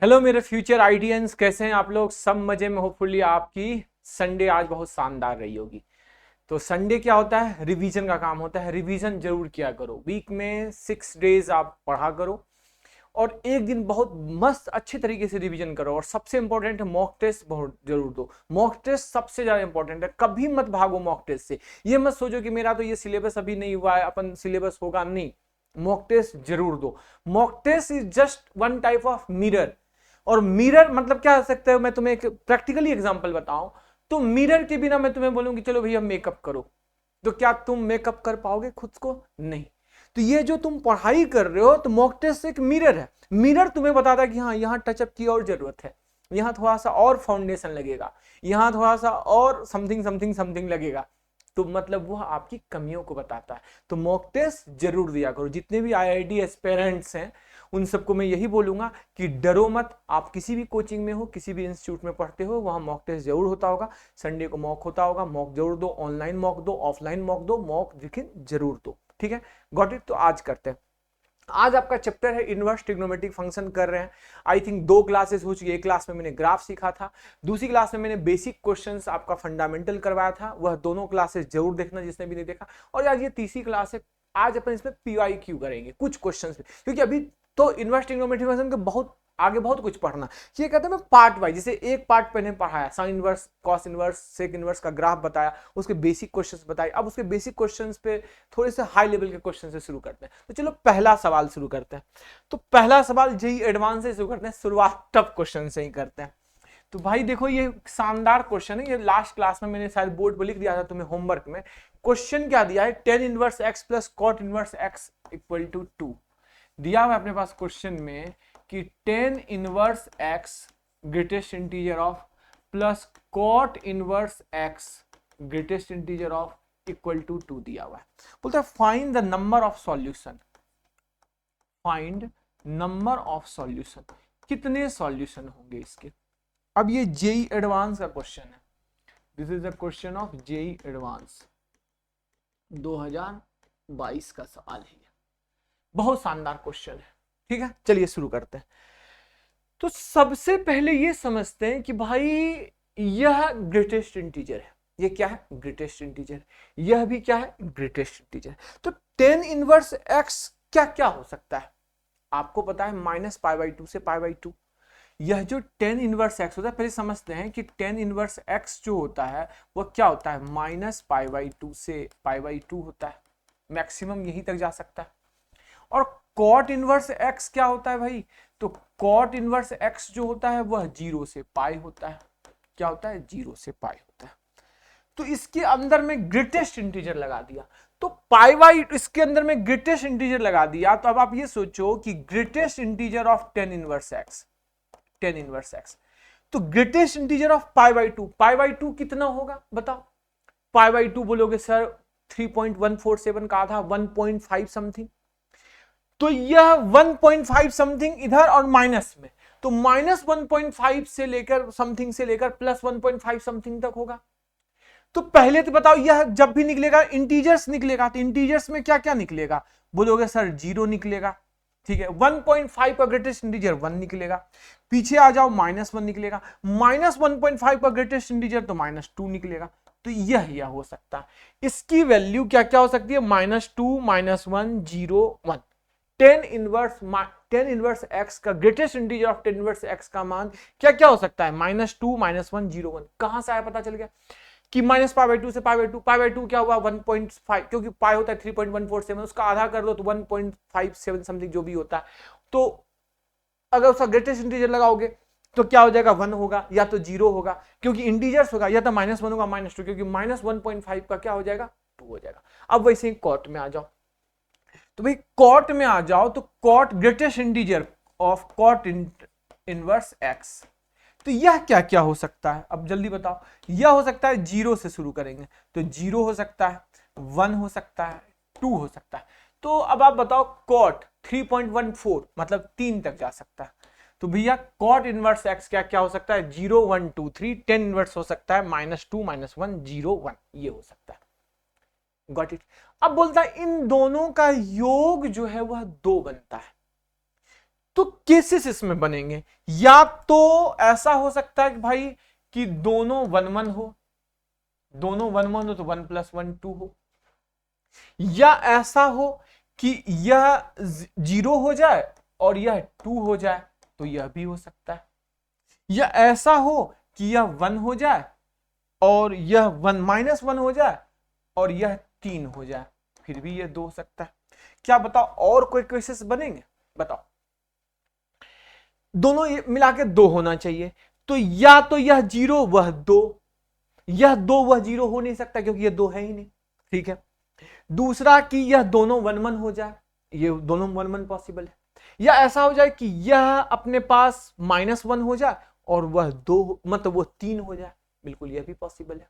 Hello मेरे future आइडियंस, कैसे हैं आप लोग? सब मजे में। होपफुली आपकी संडे आज बहुत शानदार रही होगी। तो संडे क्या होता है? रिवीजन का काम होता है। रिवीजन जरूर किया करो। वीक में 6 डेज आप पढ़ा करो और एक दिन बहुत मस्त अच्छे तरीके से रिवीजन करो। और सबसे इंपॉर्टेंट है मॉक टेस्ट बहुत जरूर दो। मॉक टेस्ट सबसे ज्यादा इंपॉर्टेंट है। कभी मत भागो मॉक टेस्ट से। ये मत सोचो कि मेरा तो ये सिलेबस अभी नहीं हुआ है, अपन सिलेबस होगा नहीं। मॉक टेस्ट जरूर दो। Mock test is just one type of mirror. और मिरर मतलब क्या हो सकता है? मैं तुम्हें एक प्रैक्टिकली एग्जांपल बताऊं तो मिरर के बिना मैं तुम्हें बोलूंगी चलो भैया मेकअप करो, तो क्या तुम मेकअप कर पाओगे खुद को? नहीं। तो ये जो तुम पढ़ाई कर रहे हो तो मॉक टेस्ट एक मिरर है। मिरर तुम्हें बताता है कि हाँ यहाँ टचअप की और जरूरत है, यहाँ थोड़ा सा और फाउंडेशन लगेगा, यहाँ थोड़ा सा और समथिंग समथिंग समथिंग लगेगा। तो मतलब वो आपकी कमियों को बताता है। तो मॉक टेस्ट जरूर दिया करो। जितने भी आईआईटी एस्पिरेंट्स हैं उन सबको मैं यही बोलूंगा कि डरो मत। आप किसी भी कोचिंग में हो, किसी भी इंस्टीट्यूट में पढ़ते हो, वहां मॉक टेस्ट जरूर होता होगा। संडे को मॉक होता होगा। मॉक जरूर दो। ऑनलाइन मॉक दो, ऑफलाइन मॉक दो, मॉक लेकिन जरूर दो। ठीक है, गॉट इट। तो आज करते हैं। आज आपका चैप्टर है इनवर्स ट्रिग्नोमेट्रिक फंक्शन कर रहे हैं। आई थिंक 2 क्लासेस हो चुकी है। एक क्लास में मैंने ग्राफ सीखा था, दूसरी क्लास में मैंने बेसिक क्वेश्चंस आपका फंडामेंटल करवाया था। वह दोनों क्लासेस जरूर देखना जिसने भी नहीं देखा। और आज ये तीसरी क्लास है। आज अपन इसमें पीवाईक्यू करेंगे कुछ क्वेश्चंस, क्योंकि अभी तो इनवर्स ट्रिग्नोमेट्रिक फंक्शन के बहुत आगे बहुत कुछ पढ़ना। ये कहते हैं मैं पार्ट वाइज, जैसे एक पार्ट पहले पढ़ाया sine inverse, cos inverse, sec inverse का ग्राफ बताया, उसके बेसिक क्वेश्चंस बताए। अब उसके बेसिक क्वेश्चंस पे थोड़े से हाई लेवल के क्वेश्चन से शुरू करते हैं। तो चलो पहला सवाल शुरू करते हैं। तो पहला सवाल जेई एडवांस से शुरू करते हैं। शुरुआत टफ क्वेश्चन से ही करते हैं। तो भाई देखो ये शानदार क्वेश्चन है। ये लास्ट क्लास में मैंने शायद बोर्ड पर लिख दिया था तुम्हें होमवर्क में। क्वेश्चन क्या दिया है? Tan inverse x plus cot inverse x equal to 2 दिया हुआ अपने पास क्वेश्चन में कि tan inverse x greatest integer of plus cot inverse x greatest integer of equal to 2 दिया हुआ है। बोलता है find the number of solution. Find number of solution, कितने सॉल्यूशन होंगे इसके। अब ये जेई एडवांस का क्वेश्चन है। This is the question of JEE advance 2022 का सवाल है। बहुत शानदार क्वेश्चन है। ठीक है, चलिए शुरू करते हैं। तो सबसे पहले ये समझते हैं कि भाई यह ग्रेटेस्ट इंटीजर है। ये क्या है? Greatest integer. यह भी क्या है? Greatest integer. तो टेन इनवर्स एक्स क्या क्या हो सकता है? आपको पता है माइनस पाई बाई टू से पाई बाई टू। यह जो टेन इनवर्स एक्स होता है, पहले समझते हैं कि टेन इनवर्स एक्स जो होता है वह क्या होता है? माइनस पाई बाई टू से पाई बाई टू होता है। मैक्सिमम यहीं तक जा सकता है। और कॉट इनवर्स एक्स क्या होता है भाई? तो कॉट इनवर्स एक्स जो होता है वह 0 से पाई होता है। क्या होता है? 0 से पाई होता है। तो इसके अंदर में ग्रेटेस्ट इंटीजर लगा दिया। तो पाई बाई इसके अंदर में ग्रेटेस्ट इंटीजर लगा दिया। तो अब आप ये सोचो कि greatest integer of tan inverse x, tan inverse x, तो greatest integer of pi by two, pi by two कितना होगा बताओ? पाई बाई टू बोलोगे सर 3.147 का आधा 1.5 समथिंग। तो यह 1.5 समथिंग इधर और माइनस में, तो माइनस 1.5 से लेकर समथिंग से लेकर प्लस 1.5 समथिंग तक होगा। तो पहले तो बताओ यह जब भी निकलेगा इंटीजर्स निकलेगा, तो इंटीजर्स में क्या क्या निकलेगा? बोलोगे सर 0 निकलेगा। ठीक है, 1.5 का ग्रेटेस्ट इंटीजर 1 निकलेगा। पीछे आ जाओ -1 निकलेगा। माइनस 1.5 का ग्रेटेस्ट इंटीजर तो -2 निकलेगा। तो यह हो सकता है। इसकी वैल्यू क्या क्या हो सकती है? -2, -1, 0, 1। टेन इनवर्स एक्स का greatest integer of tan inverse x का मान क्या क्या हो सकता है? -2, -1, 0, 1। कहां से आया? पता चल गया कि माइनस पाई बाई टू से पाई by two. Pi by to क्या हुआ? 1.5, क्योंकि पाई होता है 3.147, उसका आधा कर दो तो 1.57 समथिंग जो भी होता है। तो अगर उसका ग्रेटेस्ट इंटीजर लगाओगे तो क्या हो जाएगा? 1 होगा या तो 0 होगा, क्योंकि इंटीजर्स होगा, या तो -1 होगा -2, क्योंकि -1.5 का क्या हो जाएगा? 2 हो जाएगा। अब वैसे ही कॉट में आ जाओ। तो भाई कॉट में आ जाओ तो cot greatest integer of cot inverse x, तो यह क्या क्या हो सकता है? अब जल्दी बताओ। यह हो सकता है 0 से शुरू करेंगे तो 0 हो सकता है, 1 हो सकता है, 2 हो सकता है। तो अब आप बताओ कॉट 3.14 मतलब 3 तक जा सकता है। तो भैया कॉट इनवर्स एक्स क्या क्या हो सकता है? 0, 1, 2, 3। 10 इनवर्स हो सकता है -2, -1, 0, 1। ये हो सकता है। Got it. अब बोलता है इन दोनों का योग जो है वह 2 बनता है। तो केसेस इसमें बनेंगे, या तो ऐसा हो सकता है कि भाई कि दोनों 1 1 हो, दोनों 1 1 हो तो 1 + 1 2 हो, या ऐसा हो कि यह 0 हो जाए और यह 2 हो जाए, तो यह भी हो सकता है, या ऐसा हो कि यह 1 हो जाए और यह 1 -1 हो जाए और यह 3 हो जाए, फिर भी यह 2 हो सकता है। क्या बताओ और कोई केसेस बनेंगे? बताओ। दोनों मिला के 2 होना चाहिए, तो या तो यह 0 वह 2, यह 2 वह 0 हो नहीं सकता क्योंकि यह 2 है ही नहीं, ठीक है। दूसरा कि यह दोनों 1 1 हो जाए, ये दोनों 1 1 पॉसिबल है, या ऐसा हो जाए कि यह अपने पास -1 हो जाए और वह 2 मतलब वो 3 हो जाए, बिल्कुल यह भी पॉसिबल है।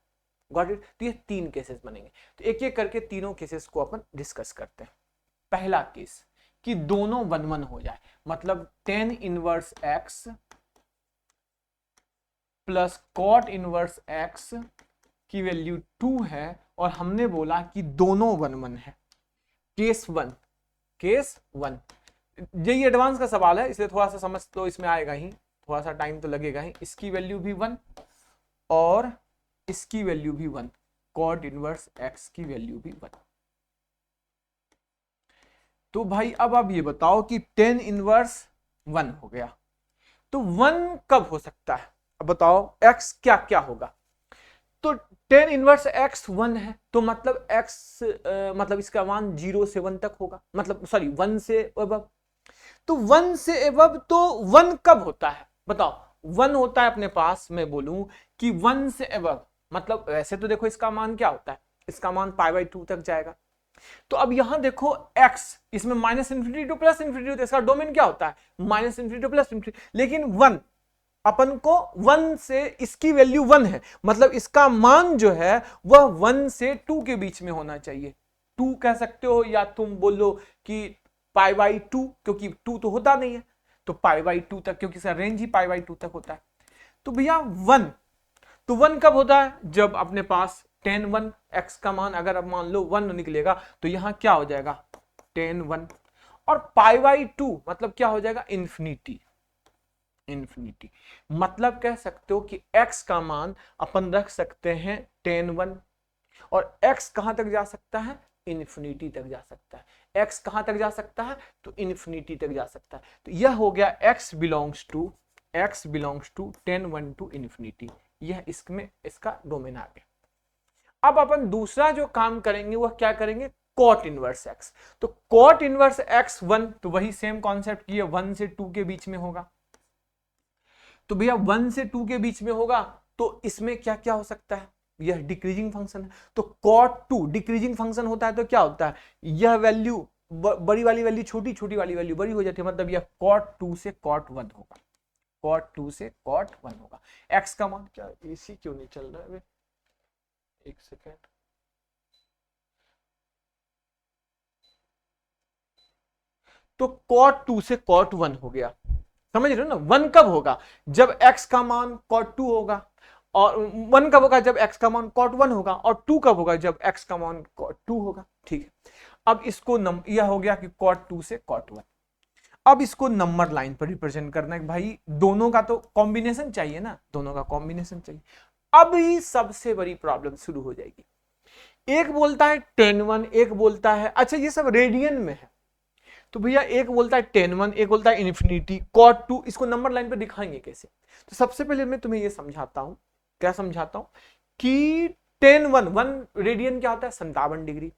Got it? तो ये 3 केसेस बनेंगे, तो एक एक करके तीनों केसेस को अपन डिस्कस करते हैं। पहला केस कि दोनों 1 1 हो जाए, मतलब tan inverse x plus cot inverse x की वैल्यू 2 है और हमने बोला कि दोनों 1 1 है। केस 1, केस 1 यही एडवांस का सवाल है, इसलिए थोड़ा सा समझ तो इसमें आएगा ही, थोड़ा सा टाइम तो लगेगा ही। इसकी वैल्यू भी 1 और इसकी वैल्यू भी 1, cot इनवर्स x की वैल्यू भी 1। तो भाई अब आप ये बताओ कि tan इनवर्स 1 हो गया, तो 1 कब हो सकता है? अब बताओ x क्या क्या होगा? तो tan इनवर्स x 1 है, तो मतलब x मतलब इसका मान 0 से 1 तक होगा, मतलब सॉरी 1 से अबव। तो 1 से अबव तो 1 कब होता है? बताओ। 1 होता है अपने पास, मैं बोलूं कि 1 से अबव, मतलब वैसे तो देखो इसका मान क्या होता है, इसका मान π/2 तक जाएगा। तो अब यहां देखो x, इसमें -∞ टू +∞, तो इसका डोमेन क्या होता है? -∞ टू +∞, लेकिन 1 अपन को 1 से इसकी वैल्यू 1 है, मतलब इसका मान जो है वह 1 से 2 के बीच में होना चाहिए। 2 कह सकते हो या तुम बोलो कि π/2, क्योंकि 2 तो होता नहीं है, तो π/2 तक, क्योंकि इसका रेंज ही π/2 तक होता है। तो भैया 1, तो 1 कब होता है? जब अपने पास tan 1 x का मान अगर अब मान लो 1 निकलेगा, तो यहां क्या हो जाएगा? tan 1, और π/2 मतलब क्या हो जाएगा? इन्फिनिटी। इन्फिनिटी मतलब कह सकते हो कि x का मान अपन रख सकते हैं tan 1, और x कहां तक जा सकता है? इन्फिनिटी तक जा सकता है। x कहां तक जा सकता है? तो इन्फिनिटी तक जा सकता है। तो यह हो गया x belongs to tan 1 to infinity, यह इसमें इसका डोमेन आ गया। अब अपन दूसरा जो काम करेंगे वह क्या करेंगे? cot inverse x। तो cot इनवर्स x 1, तो वही सेम कॉन्सेप्ट की है, 1 से 2 के बीच में होगा। तो भैया 1 से 2 के बीच में होगा, तो इसमें क्या क्या हो सकता है? यह डिक्रीजिंग फंक्शन है, तो cot 2 डिक्रीजिंग फंक्शन होता है, तो क्या होता है? यह वैल्यू बड़ी वाली वैल्यू छोटी, छोटी वाली वैल्यू बड़ी हो जाती है, मतलब यह cot 2 से cot 1 होगा, cot 2 से cot 1 होगा। x का मान क्या? एसी क्यों नहीं चल रहा है? एक सेकेंड, तो cot 2 से cot 1 हो गया, समझ रहे हो ना? 1 कब होगा? जब x का मान cot 2 होगा, और 1 कब होगा? जब x का मान cot 1 होगा, और 2 कब होगा? जब x का मान cot 2 होगा। ठीक है, अब इसको यह हो गया कि cot 2 से cot 1। अब इसको नंबर लाइन पर रिप्रेजेंट करना है भाई, दोनों का तो कॉम्बिनेशन चाहिए ना, दोनों का कॉम्बिनेशन चाहिए। अब ही सबसे बड़ी प्रॉब्लम शुरू हो जाएगी। एक बोलता है tan 1, एक बोलता है, अच्छा ये सब रेडियन में है, तो भैया एक बोलता है tan 1, एक बोलता है इन्फिनिटी, cot 2, इसको नंबर लाइन पे दिखाएंगे कैसे? तो सबसे पहले मैं तुम्हें ये समझाता हूं, क्या समझाता हूं कि tan 1 रेडियन क्या होता है? 57 डिग्री।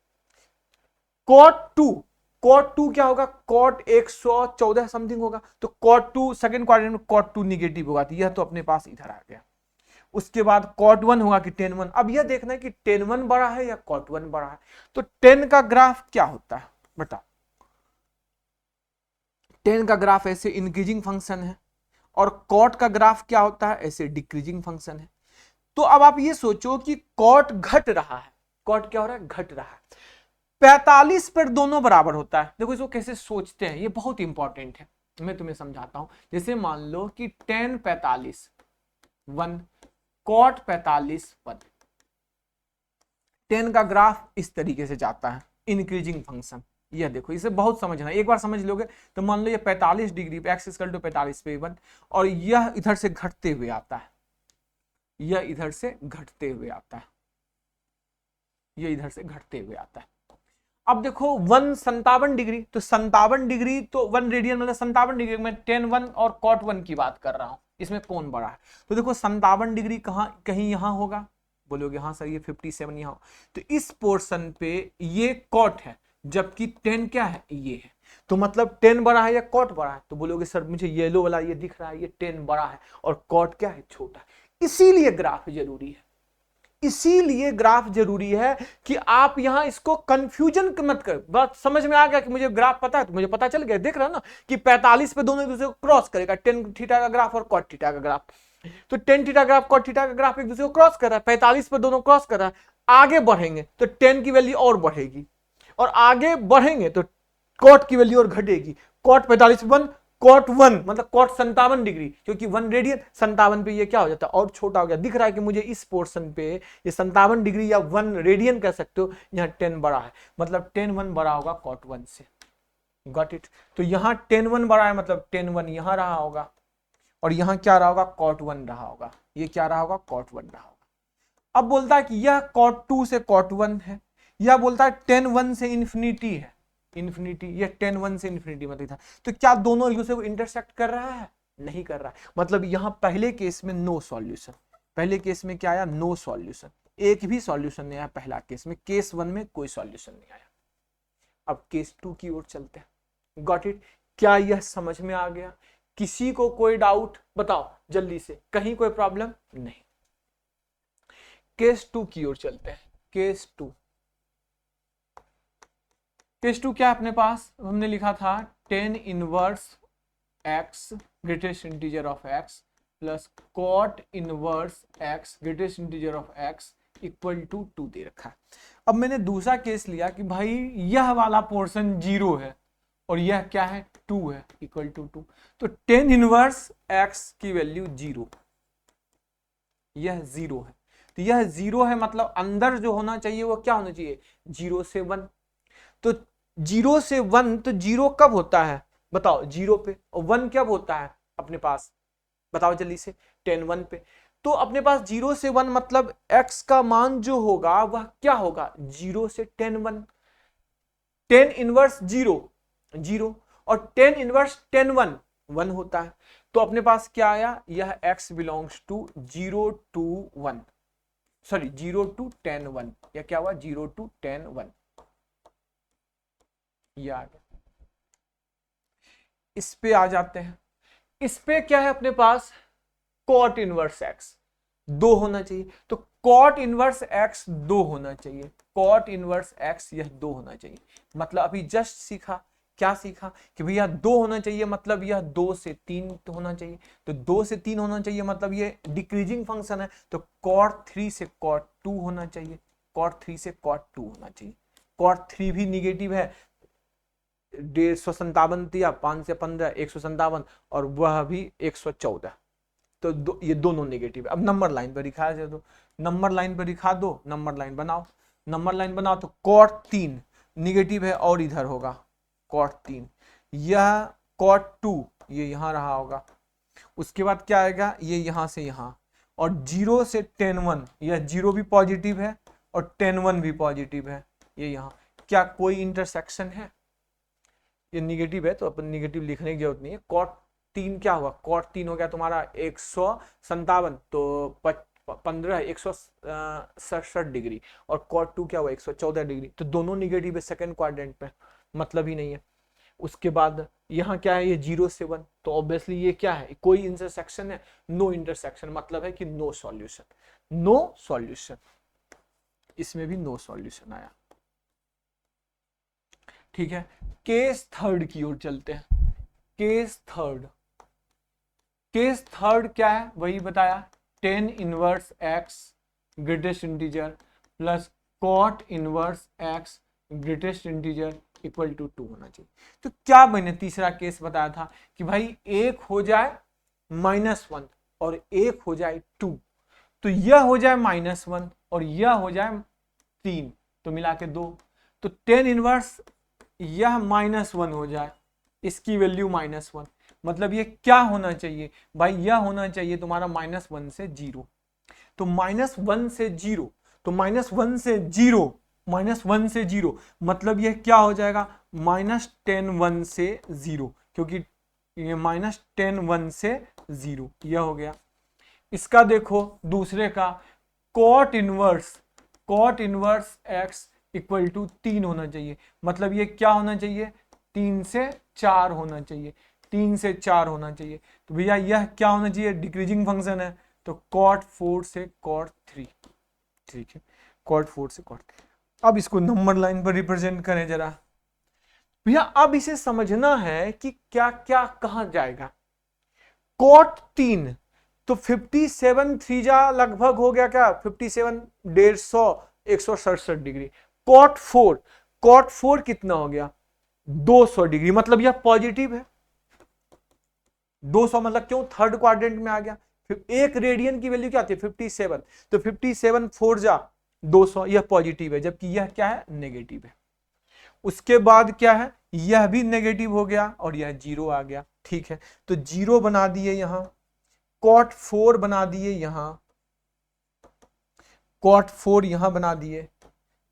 cot 2 क्या होगा? cot 114 समथिंग होगा, तो cot 2 सेकंड क्वाड्रेंट में cot 2 निगेटिव होगा, तो यह तो अपने पास इधर आ गया। उसके बाद cot 1 होगा कि tan 1। अब यह देखना है कि tan 1 बड़ा है या cot 1 बड़ा है। तो tan का ग्राफ क्या होता है बताओ? tan का ग्राफ ऐसे इंक्रीजिंग फंक्शन है, और cot का ग्राफ क्या होता है? ऐसे डिक्रीजिंग फंक्शन है। तो अब आप ये सोचो कि cot घट रहा है, cot क्या हो रहा है? घट रहा है। 45 पर दोनों बराबर होता है। देखो इसको कैसे सोचते हैं, ये बहुत इंपॉर्टेंट है, मैं तुम्हें समझाता हूं। जैसे मान लो कि tan 45 1, cot 45 1। tan का ग्राफ इस तरीके से जाता है, इंक्रीजिंग फंक्शन, यह देखो, इसे बहुत समझना, एक बार समझ लोगे तो मान लो ये 45 डिग्री पे x = 45 पे 1, और यह इधर से घटते हुए आता है, यह इधर से घटते हुए आता है, यह इधर से घटते हुए आता है। अब देखो 57 डिग्री, तो 57 डिग्री तो 1 रेडियन मतलब 57 डिग्री में tan 1 और cot 1 की बात कर रहा हूं, इसमें कौन बड़ा है? तो देखो 57 डिग्री कहाँ, कहीं यहां होगा, बोलोगे हाँ सर ये 57 यहां, तो इस पोर्शन पे ये cot है, जबकि tan क्या है, ये है, तो मतलब tan बड़ा है या cot बड़ा है? तो बोलोगे सर मुझे येलो वाला ये दिख रहा है, ये tan बड़ा है और cot क्या है, छोटा है। इसीलिए ग्राफ जरूरी है, इसीलिए ग्राफ जरूरी है कि आप यहां इसको कंफ्यूजन मत कर। बात समझ में आ गया कि मुझे ग्राफ पता है, तो मुझे पता चल गया, देख रहा ना कि 45 पे दोनों एक दूसरे को क्रॉस करेगा, tan थीटा का ग्राफ और cot थीटा का ग्राफ, तो tan theta graph cot theta का ग्राफ एक दूसरे को क्रॉस कर रहा है, 45 पे दोनों क्रॉस कर रहा है। आगे बढ़ेंगे तो tan की वैल्यू और बढ़ेगी, और आगे बढ़ेंगे तो cot की वैल्यू और घटेगी, cot 45 1, cot 1 मतलब cot 57 डिग्री, क्योंकि 1 रेडियन 57 पे ये क्या हो जाता है, और छोटा हो गया। दिख रहा है कि मुझे इस पोर्शन पे ये 57 डिग्री या 1 रेडियन कह सकते हो, यहाँ 10 बड़ा है, मतलब 10 1 बड़ा होगा cot 1 से, गॉट इट। तो यहाँ 10 1 बड़ा है, मतलब 10 1 यहाँ रहा होगा, और यहाँ क्या रहा होगा, cot 1 रहा होगा, ये क्या रहा होगा, cot 1 रहा होगा। अब बोलता है कि यह cot 2 से cot 1 है, यह बोलता है tan 1 से इंफिनिटी है, इंफिनिटी, ये tan 1 से इंफिनिटी मतलब था। तो क्या दोनों एक दूसरे को इंटरसेक्ट कर रहा है, नहीं कर रहा है, मतलब यहां पहले केस में नो सॉल्यूशन, पहले केस में क्या आया, नो सॉल्यूशन, एक भी सॉल्यूशन नहीं आया पहला केस में, केस 1 में कोई सॉल्यूशन नहीं आया। अब केस 2 की ओर चलते हैं, गॉट इट। क्या यह समझ में आ गया? किसी को कोई डाउट बताओ जल्दी से, कहीं कोई प्रॉब्लम नहीं। केस 2 की ओर चलते हैं, केस 2, केस 2 क्या है अपने पास, हमने लिखा था tan inverse x greatest integer of x plus cot inverse x greatest integer of x equal to 2 दे रखा है। अब मैंने दूसरा केस लिया कि भाई यह वाला पोर्शन 0 है और यह क्या है, 2 है, इक्वल टू 2, तो tan इनवर्स x की वैल्यू 0, यह 0 है, तो यह 0 है, मतलब अंदर जो होना चाहिए वो क्या होना चाहिए, 0 से 1, तो 0 से 1, तो 0 कब होता है बताओ, 0 पे, और 1 कब होता है अपने पास, बताओ जल्दी से, tan 1 पे। तो अपने पास 0 से 1 मतलब x का मान जो होगा वह क्या होगा, 0 से tan 1, tan इनवर्स 0 0, और tan इनवर्स tan 1 1 होता है। तो अपने पास क्या आया, यह x belongs to 0 to 1, sorry 0 to tan 1, या क्या हुआ, 0 to tan 1, ये आ गया। इस पे आ जाते हैं, इस पे क्या है अपने पास, cot इनवर्स x 2 होना चाहिए, तो cot इनवर्स x 2 होना चाहिए, cot इनवर्स x यह 2 होना चाहिए, मतलब अभी जस्ट सीखा, क्या सीखा कि भैया 2 होना चाहिए, मतलब यह 2 से 3 होना चाहिए, तो 2 से 3 होना चाहिए मतलब ये डिक्रीजिंग फंक्शन है, तो cot 3 से cot 2 होना चाहिए, cot 3 से cot 2 होना चाहिए, cot 3 भी निगेटिव है, 157 या 5 से 15 157, और वह भी 114, तो ये दोनों नेगेटिव है। अब नंबर लाइन पर दिखा दो, नंबर लाइन पर दिखा दो, नंबर लाइन बनाओ, नंबर लाइन बनाओ, तो cot 3 निगेटिव है और इधर होगा cot 3, यह cot 2 ये यहां रहा होगा, उसके बाद क्या आएगा, ये यहां से यहां, और 0 से tan 1, यह 0 भी पॉजिटिव है और tan 1 भी पॉजिटिव है, ये यहां, क्या कोई इंटरसेक्शन है, ये निगेटिव है तो अपन निगेटिव लिखने की जरूरत नहीं है। cot 3 क्या हुआ, cot 3 हो गया तुम्हारा 157, तो 15 167 डिग्री, और cot 2 क्या हुआ 114 डिग्री, तो दोनों निगेटिव है सेकंड क्वाड्रेंट पे, मतलब ही नहीं है। उसके बाद यहाँ क्या है, ये 0 से 1, तो ऑब्वियसली ये क्या है, कोई इंटरसेक्शन है, नो इंटरसेक्शन, मतलब है कि नो सॉल्यूशन, नो सॉल्यूशन, इसमें भी नो सॉल्यूशन आया। ठीक है, केस थर्ड की ओर चलते हैं, केस थर्ड, केस थर्ड क्या है वही बताया, tan inverse x greatest integer plus cot inverse x greatest integer equal to 2 होना चाहिए। तो क्या मैंने तीसरा केस बताया था कि भाई एक हो जाए -1 और एक हो जाए 2, तो यह हो जाए -1 और यह हो जाए 3, तो मिला के 2, तो tan इनवर्स यह -1 हो जाए, इसकी वैल्यू -1, मतलब ये क्या होना चाहिए भाई, यह होना चाहिए तुम्हारा -1 से 0। तो -1 से 0, तो -1 से 0, -1 से 0 मतलब ये क्या हो जाएगा, -10 1 से 0, क्योंकि ये -10 1 से 0 यह हो गया। इसका देखो दूसरे का cot inverse x equal to 3 होना चाहिए, मतलब ये क्या होना चाहिए, 3 से 4 होना चाहिए, 3 से 4 होना चाहिए। तो भैया यह क्या होना चाहिए, डिक्रीजिंग फंक्शन है, तो कॉट 4 से कॉट 3, ठीक है, कॉट 4 से कॉट 3। अब इसको नंबर लाइन पर रिप्रेजेंट करें जरा भैया, अब इसे समझना है कि क्या क्या कहा जाएगा। कॉट 3, तो 57 3 जा लगभग हो गया क्या, 57 150 167 डिग्री। कॉट 4 कितना हो गया, 200 डिग्री, मतलब यह पॉजिटिव है। 200 मतलब क्यों, थर्ड क्वाड्रेंट में आ गया। फिर एक रेडियन की वैल्यू क्या आती है 57, तो 57 4 जा 200, यह पॉजिटिव है, जबकि यह क्या है, नेगेटिव है। उसके बाद क्या है, यह भी नेगेटिव हो गया और यह 0 आ गया, ठीक है। तो 0 बना दिए यहां, कॉट 4 बना दिए यहां, कॉट 4 यहां बना दिए।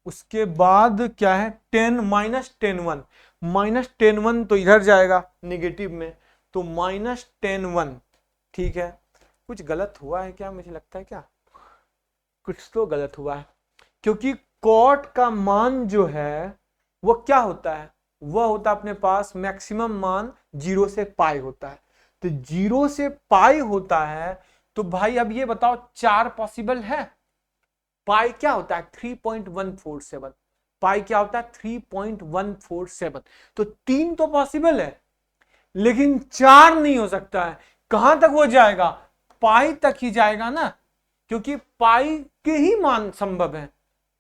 उसके बाद क्या है, 10 -10 1 तो इधर जाएगा नेगेटिव में, तो -10 1, ठीक है। कुछ गलत हुआ है क्या, मुझे लगता है क्या कुछ तो गलत हुआ है, क्योंकि कॉट का मान जो है वो क्या होता है, वह होता है अपने पास मैक्सिमम मान 0 से पाई होता है। तो 0 से पाई होता है, तो भाई अब ये बताओ 4 पॉसिबल है। पाई क्या होता है 3.147, पाई क्या होता है 3.147, तो 3 तो पॉसिबल है लेकिन 4 नहीं हो सकता है। कहां तक हो जाएगा, पाई तक ही जाएगा ना, क्योंकि पाई के ही मान संभव है,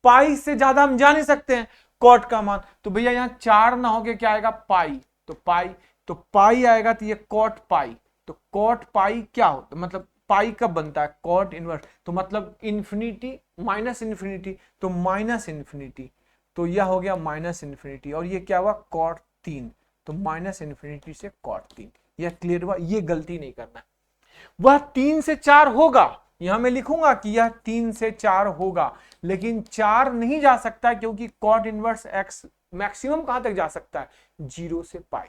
पाई से ज्यादा हम जा नहीं सकते हैं कॉट का मान। तो भैया यहां 4 ना होके क्या आएगा, पाई, तो पाई आएगा, तो ये कॉट पाई। तो कॉट पाई क्या होता, मतलब पाई कब बनता है, कॉट इनवर्स, तो मतलब इंफिनिटी माइनस इंफिनिटी, तो माइनस इंफिनिटी, तो यह हो गया माइनस इंफिनिटी, और ये क्या हुआ कॉट 3, तो माइनस इंफिनिटी से कॉट 3। यह क्लियर हुआ, ये गलती नहीं करना है। वह 3 से 4 होगा, यहां मैं लिखूंगा कि यह 3 से 4 होगा, लेकिन 4 नहीं जा सकता क्योंकि कॉट इनवर्स एक्स मैक्सिमम कहां तक जा सकता है, 0 से पाई।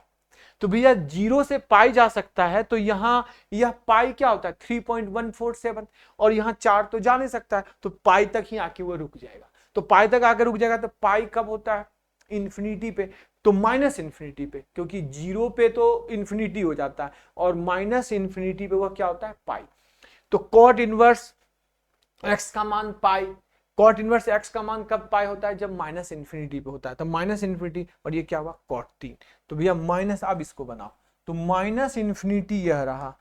तो भैया 0 से पाई जा सकता है, तो यहां यह पाई क्या होता है 3.147, और यहां 4 तो जा नहीं सकता है, तो पाई तक ही आके वो रुक जाएगा। तो पाई तक आकर रुक जाएगा, तो पाई कब होता है, इंफिनिटी पे, तो माइनस इंफिनिटी पे, क्योंकि 0 पे तो इंफिनिटी हो जाता है और माइनस इंफिनिटी पे वह क्या होता है, पाई। तो कॉट इनवर्स एक्स का मान पाई, कॉट इनवर्स एक्स का मान कब पाई होता है, जब माइनस इंफिनिटी पे होता है, तो माइनस इंफिनिटी, और ये क्या हुआ कॉट 3। तो भैया माइनस, अब इसको बनाओ, तो माइनस इंफिनिटी यह रहा,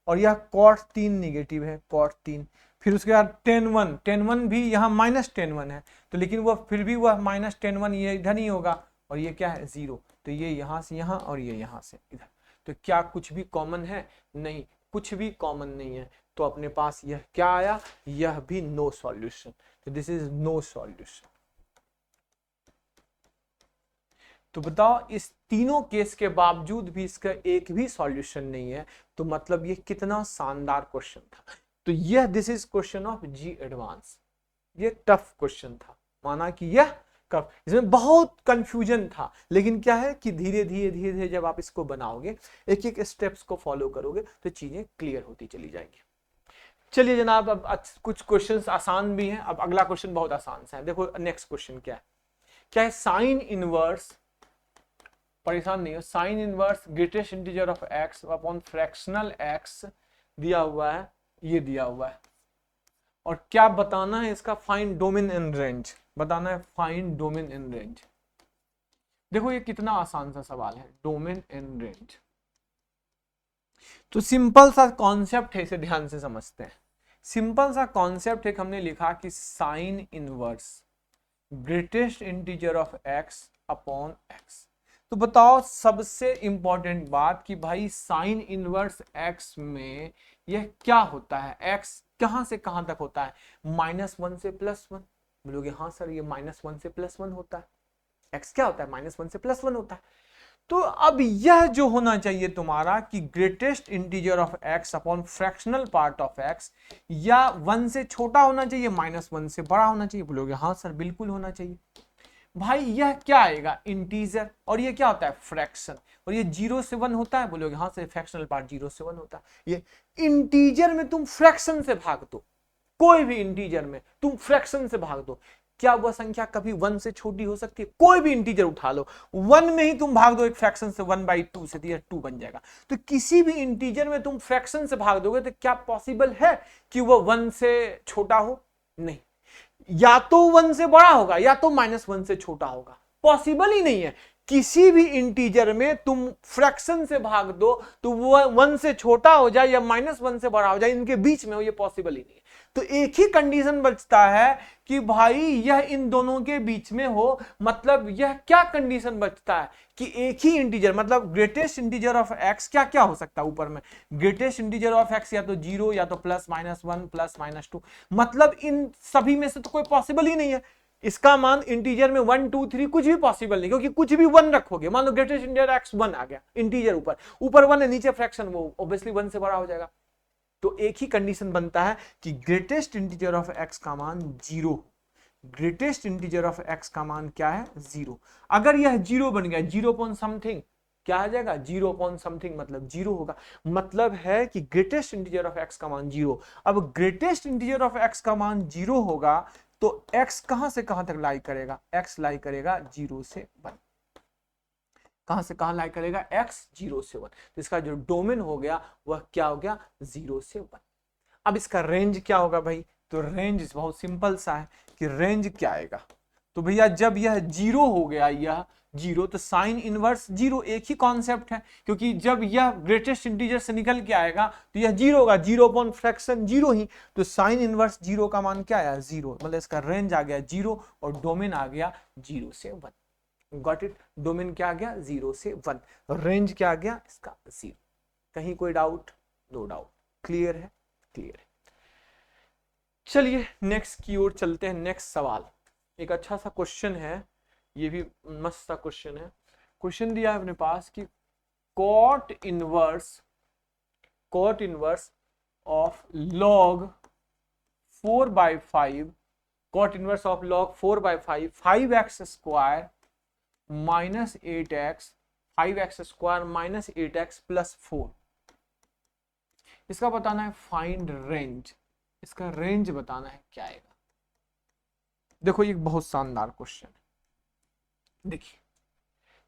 और यह कॉट 3 निगेटिव है, कॉट 3। फिर उसके बाद 10 1 भी यहाँ -10 1 है, तो लेकिन वह फिर भी वह -10 1 ये इधर नहीं होगा, और ये क्या है 0, तो ये यहां से यहां और ये यहां से इधर। तो क्या कुछ भी कॉमन है, नहीं, कुछ भी कॉमन नहीं है, तो अपने पास यह क्या आया, यह भी नो सॉल्यूशन, तो दिस इज नो सॉल्यूशन। तो बताओ इस तीनों केस के बावजूद भी इसका एक भी सॉल्यूशन नहीं है, तो मतलब ये कितना शानदार क्वेश्चन था। तो यह this is question of JEE advance, ये टफ क्वेश्चन था, माना कि यह कब, इसमें बहुत कंफ्यूजन था, लेकिन क्या है कि धीरे धीरे धीरे धीरे जब आप इसको बनाओगे, एक एक स्टेप्स को फॉलो करोगे, तो चीजें क्लियर होती चली जाएंगी। चलिए जनाब, अब कुछ क्वेश्चंस आसान भी हैं, अब अगला क्वेश्चन बहुत आसान सा है। देखो नेक्स्ट क्वेश्चन क्या है, क्या है साइन इनवर्स, परेशान नहीं हो, sine inverse greatest integer of x upon fractional x दिया हुआ है, ये दिया हुआ है, और क्या बताना है इसका फाइंड डोमेन इन रेंज, बताना है फाइंड डोमेन इन रेंज। देखो ये कितना आसान सा सवाल है, डोमेन इन रेंज। तो सिंपल सा कॉन्सेप्ट है, इसे ध्यान से समझते हैं। सिंपल सा कॉन्सेप्ट है, हमने लिखा कि sine inverse greatest integer of x upon x. तो बताओ सबसे इंपॉर्टेंट बात कि भाई साइन इनवर्स एक्स में यह क्या होता है, एक्स कहां से कहां तक होता है, -1 से +1। बोलोगे हाँ सर ये -1 से +1 होता है, x क्या होता है, -1 से +1 होता है। तो अब यह जो होना चाहिए तुम्हारा कि greatest integer of x upon fractional part of x, या 1 से छोटा होना चाहिए, -1 से बड़ा होना चाहिए। बोलोगे हाँ सर बिल्कुल होना चाहिए। भाई यह क्या आएगा, इंटीजर, और ये क्या होता है, फ्रैक्शन, और ये 0 से 1 होता है। बोलोगे हाँ सर फ्रैक्शनल पार्ट 0 से 1 होता है। ये इंटीजर में तुम फ्रैक्शन से भाग दो, कोई भी इंटीजर में तुम फ्रैक्शन से भाग दो, क्या वह संख्या कभी 1 से छोटी हो सकती है? कोई भी इंटीजर उठा लो, 1 में ही तुम भाग दो एक फ्रैक्शन से, 1/2 से, तो यह 2 बन जाएगा। तो किसी भी इंटीजर में तुम फ्रैक्शन से भाग दोगे तो क्या पॉसिबल है कि वह 1 से छोटा हो? नहीं, या तो 1 से बड़ा होगा या तो -1 से छोटा होगा, पॉसिबल ही नहीं है। किसी भी इंटीजर में तुम फ्रैक्शन से भाग दो तो वो 1 से छोटा हो जाए या -1 से बड़ा हो जाए, इनके बीच में हो, ये पॉसिबल ही नहीं है। तो एक ही कंडीशन बचता है कि भाई यह इन दोनों के बीच में हो। मतलब यह क्या कंडीशन बचता है कि एक ही इंटीजर, मतलब ग्रेटेस्ट इंटीजर ऑफ x क्या क्या हो सकता है ऊपर में, ग्रेटेस्ट इंटीजर ऑफ x या तो 0 या तो +-1 +-2, मतलब इन सभी में से तो कोई पॉसिबल ही नहीं है। इसका मान इंटीजर में 1 2 3 कुछ भी पॉसिबल नहीं, क्योंकि कुछ भी 1 रखोगे, मान लो ग्रेटेस्ट इंटीजर x 1 आ गया, इंटीजर ऊपर 1 है, नीचे फ्रैक्शन, वो ऑब्वियसली 1 से बड़ा हो जाएगा। तो एक ही कंडीशन बनता है कि ग्रेटेस्ट इंटीजर ऑफ x का मान 0, ग्रेटेस्ट इंटीजर ऑफ x का मान क्या है, 0। अगर यह 0 बन गया, 0 अपॉन समथिंग क्या आ जाएगा, 0 अपॉन समथिंग मतलब 0 होगा। मतलब है कि ग्रेटेस्ट इंटीजर ऑफ x का मान 0। अब ग्रेटेस्ट इंटीजर ऑफ x का मान 0 होगा तो x कहां से कहां तक लाई करेगा, x लाई करेगा 0 से 1। कहां से कहां लाई करेगा, x 0 से 1। तो इसका जो डोमेन हो गया वह क्या हो गया, 0 से 1। अब इसका रेंज क्या होगा भाई, तो रेंज बहुत सिंपल सा है कि रेंज क्या आएगा, तो भैया जब यह 0 हो गया, यह 0, तो साइन इनवर्स 0, एक ही कॉन्सेप्ट है, क्योंकि जब यह ग्रेटेस्ट इंटीजर से निकल के आएगा तो यह 0 होगा, 0 अपॉन फ्रैक्शन 0 ही, तो साइन इनवर्स 0 का मान क्या आया, 0। मतलब इसका रेंज आ गया 0 और डोमेन आ गया 0 से 1। गॉट इट, डोमेन क्या आ गया 0 से 1, रेंज क्या आ गया इसका 0। कहीं कोई डाउट? नो डाउट, क्लियर है, क्लियर है। चलिए नेक्स्ट की ओर चलते हैं। नेक्स्ट सवाल एक अच्छा सा क्वेश्चन है, ये भी मस्त सा क्वेश्चन है। क्वेश्चन दिया है अपने पास कि cot inverse of log 4/5, cot inverse of log 4/5, 5x square minus 8x, 5x square minus 8x plus 4। इसका बताना है फाइंड रेंज, इसका रेंज बताना है क्या आएगा। देखो ये बहुत शानदार क्वेश्चन है। देखिए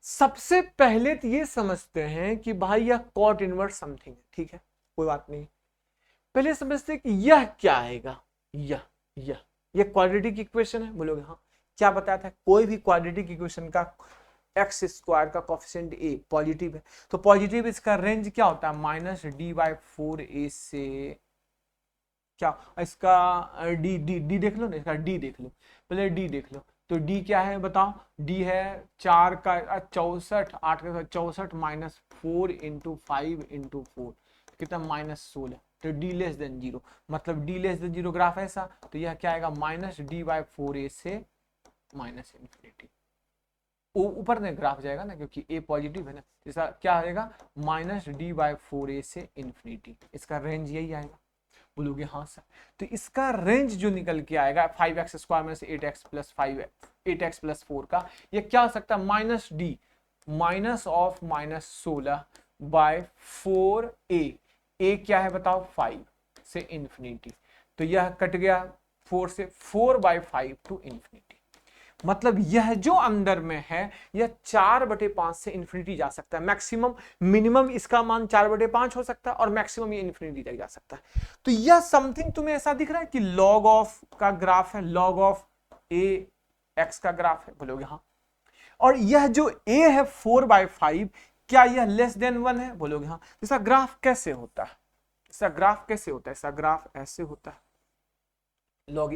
सबसे पहले तो ये समझते हैं कि भाई यह कॉट इनवर्स समथिंग है, ठीक है कोई बात नहीं। पहले समझते हैं कि यह क्या आएगा, यह क्वाड्रेटिक इक्वेशन है। बोलोगे हाँ, क्या बताया था, कोई भी क्वाड्रेटिक इक्वेशन का एक्स स्क्वायर का कोफिशिएंट a पॉजिटिव है, तो पॉजिटिव इसका रेंज क्या होता है, -d/4a से क्या, इसका डी देख लो ना, इसका डी देख लो, पहले डी देख लो। तो डी क्या है बताओ, डी है 4 का 64, 8 का 64 -4 × 5 × 4 कितना, -16। तो डी लेस देन 0, मतलब डी लेस देन 0 ग्राफ ऐसा, तो यह क्या आएगा -d/4a से -∞। ऊपर में ग्राफ जाएगा ना, क्योंकि a पॉजिटिव है ना, इसका क्या आएगा -d/4a से ∞। इसका रेंज यही आएगा। बोलोगे हाँ सर, तो इसका रेंज जो निकल के आएगा 5x स्क्वायर में से 8x प्लस 8x प्लस 4 का, ये क्या हो सकता है, -d -16/4a, a क्या है बताओ 5 से ∞। तो यह कट गया 4 से, 4/5 टू ∞। मतलब यह जो अंदर में है यह 4/5 से इन्फिनिटी जा सकता है, मैक्सिमम मिनिमम इसका मान 4/5 हो सकता है और मैक्सिमम ये इन्फिनिटी तक जा सकता है। तो यह समथिंग तुम्हें ऐसा दिख रहा है कि log ऑफ का ग्राफ है, log ऑफ a x का ग्राफ है। बोलोगे हाँ, और यह जो a है 4/5, क्या यह लेस देन 1 है? बोलोगे हाँ। इसका ग्राफ कैसे होता है, इसका ग्राफ कैसे होता है, इसका ग्राफ ऐसे होता है, log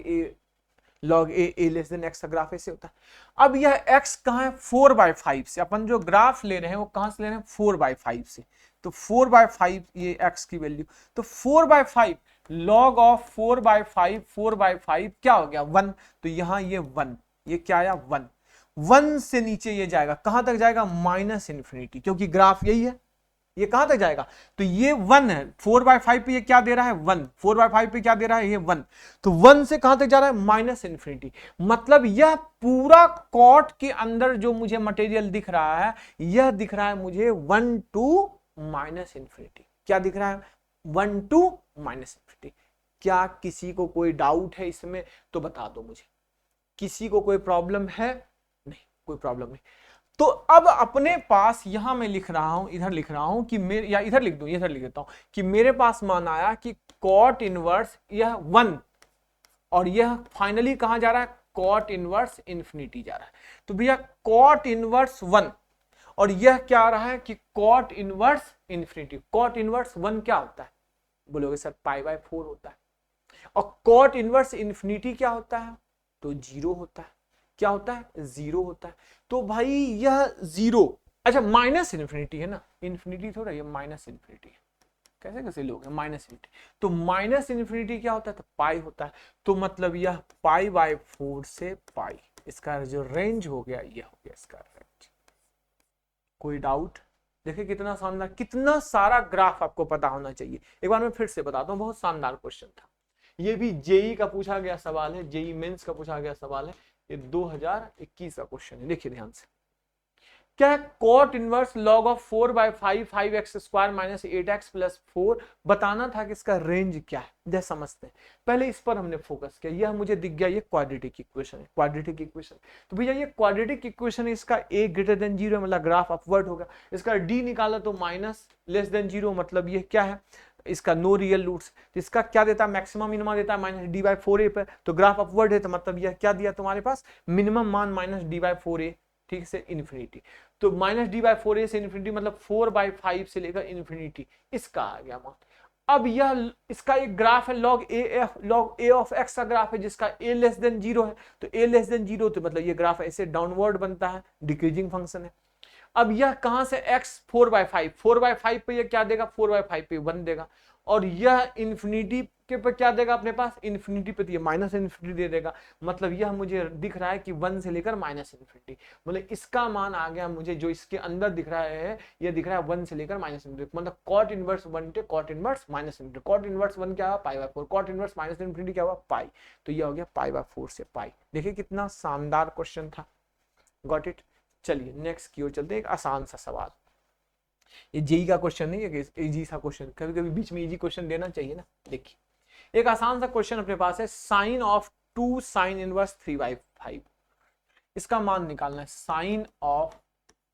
a less than x का ग्राफ ऐसे होता है। अब यह x कहां है, 4/5 से, अपन जो ग्राफ ले रहे हैं वो कहां से ले रहे हैं, 4/5 से। तो 4/5 ये x की वैल्यू, तो 4/5 log ऑफ 4/5 क्या हो गया 1, तो यहां ये 1, ये क्या आया 1। 1 से नीचे ये जाएगा, कहां तक जाएगा? माइनस इन्फिनिटी, क्योंकि ग्राफ यही है। ये कहां तक जाएगा? तो ये 1 है, 4/5 पे ये क्या दे रहा है? 1। 4/5 पे क्या दे रहा है? ये 1। तो 1 से कहां तक जा रहा है? Minus infinity. मतलब यह पूरा कॉट के अंदर जो मुझे मटेरियल दिख रहा है, यह दिख रहा है मुझे 1 टू माइनस इन्फिनिटी। क्या दिख रहा है? 1 टू माइनस इन्फिनिटी। क्या किसी को कोई डाउट है इसमें? तो बता दो मुझे। किसी को कोई प्रॉब्लम है? नहीं, कोई प्रॉब्लम नहीं। तो अब अपने पास यहां मैं लिख रहा हूं, इधर लिख रहा हूं कि मेरे, या इधर लिख दूं, इधर लिख देता हूं कि मेरे पास मान आया कि कॉट इनवर्स यह 1, और यह फाइनली कहां जा रहा है? कॉट इनवर्स इन्फिनिटी जा रहा है। तो भैया कॉट इनवर्स 1, और यह क्या आ रहा है कि cot inverse infinity. Cot inverse 1 क्या होता है? बोलोगे सर π/4 होता है। और कॉट इनवर्स इन्फिनिटी क्या होता है? तो 0 होता है। क्या होता है? 0 होता है। तो भाई यह 0, अच्छा माइनस इन्फिनिटी है ना, इन्फिनिटी थोड़ा, ये माइनस इन्फिनिटी है। कैसे कैसे लोग हैं? Minus infinity. तो माइनस इन्फिनिटी क्या होता है? तो पाई होता है। तो मतलब यह π/4 से पाई, इसका जो रेंज हो गया, यह हो गया इसका रेंज। कोई डाउट? देखिए कितना शानदार, कितना सारा ग्राफ आपको पता होना चाहिए। एक बार मैं फिर से बताता हूँ, बहुत शानदार क्वेश्चन था। ये भी जेई का पूछा गया सवाल है, जेई मेंस का पूछा गया सवाल है। ये 2021 का क्वेश्चन है, देखिए ध्यान से। क्या है? Cot inverse log of 4/5 5x² minus 8x plus 4 बताना था कि इसका रेंज क्या है। जैसे समझते हैं, पहले इस पर हमने फोकस किया। यह मुझे दिख गया, ये क्वाड्रेटिक इक्वेशन है, क्वाड्रेटिक इक्वेशन। तो भैया ये क्वाड्रेटिक इक्वेशन है, इसका a ग्रेटर देन 0 मतलब ग्राफ अपवर्ड होगा। इसका d निकाला तो माइनस लेस देन 0 मतलब ये क्या है? इसका नो रियल रूट्स। तो इसका क्या देता है? मैक्सिमम मिनिमम देता है -d/4a पर। तो ग्राफ अपवर्ड है, तो मतलब यह क्या दिया तुम्हारे पास? मिनिमम मान -d/4a, ठीक से इन्फिनिटी। तो -d/4a से इन्फिनिटी मतलब 4/5 से लेकर इन्फिनिटी, इसका आ गया मान। अब यह इसका एक ग्राफ है, लॉग a ऑफ x का ग्राफ है, जिसका a लेस देन 0 है। तो a लेस देन 0 तो मतलब ये ग्राफ ऐसे डाउनवर्ड बनता है, डिक्रीजिंग फंक्शन है। अब यह कहां से x 4/5 पे यह क्या देगा? 4/5 पे 1 देगा। और यह इन्फिनिटी के पे क्या देगा अपने पास? इन्फिनिटी पे, तो ये माइनस इन्फिनिटी दे देगा। मतलब यह मुझे दिख रहा है कि 1 से लेकर माइनस इन्फिनिटी, मतलब इसका मान आ गया मुझे, जो इसके अंदर दिख रहा है, यह दिख रहा है 1 से लेकर माइनस इन्फिनिटी। मतलब cot inverse 1 to cot inverse minus infinity. Cot inverse 1 क्या हुआ? π/4। कॉट इनवर्स माइनस इन्फिनिटी क्या हुआ? पाई। तो यह हो गया π/4 से पाई। देखिए कितना शानदार क्वेश्चन था। Got it? चलिए नेक्स्ट की ओर चलते हैं। एक आसान सा सवाल, ये जेई का क्वेश्चन नहीं है, इजी सा क्वेश्चन। कभी कभी बीच में इजी क्वेश्चन देना चाहिए ना। देखिए एक आसान सा क्वेश्चन अपने पास है, साइन ऑफ 2 साइन इनवर्स 3/5। इसका मान निकालना है, साइन ऑफ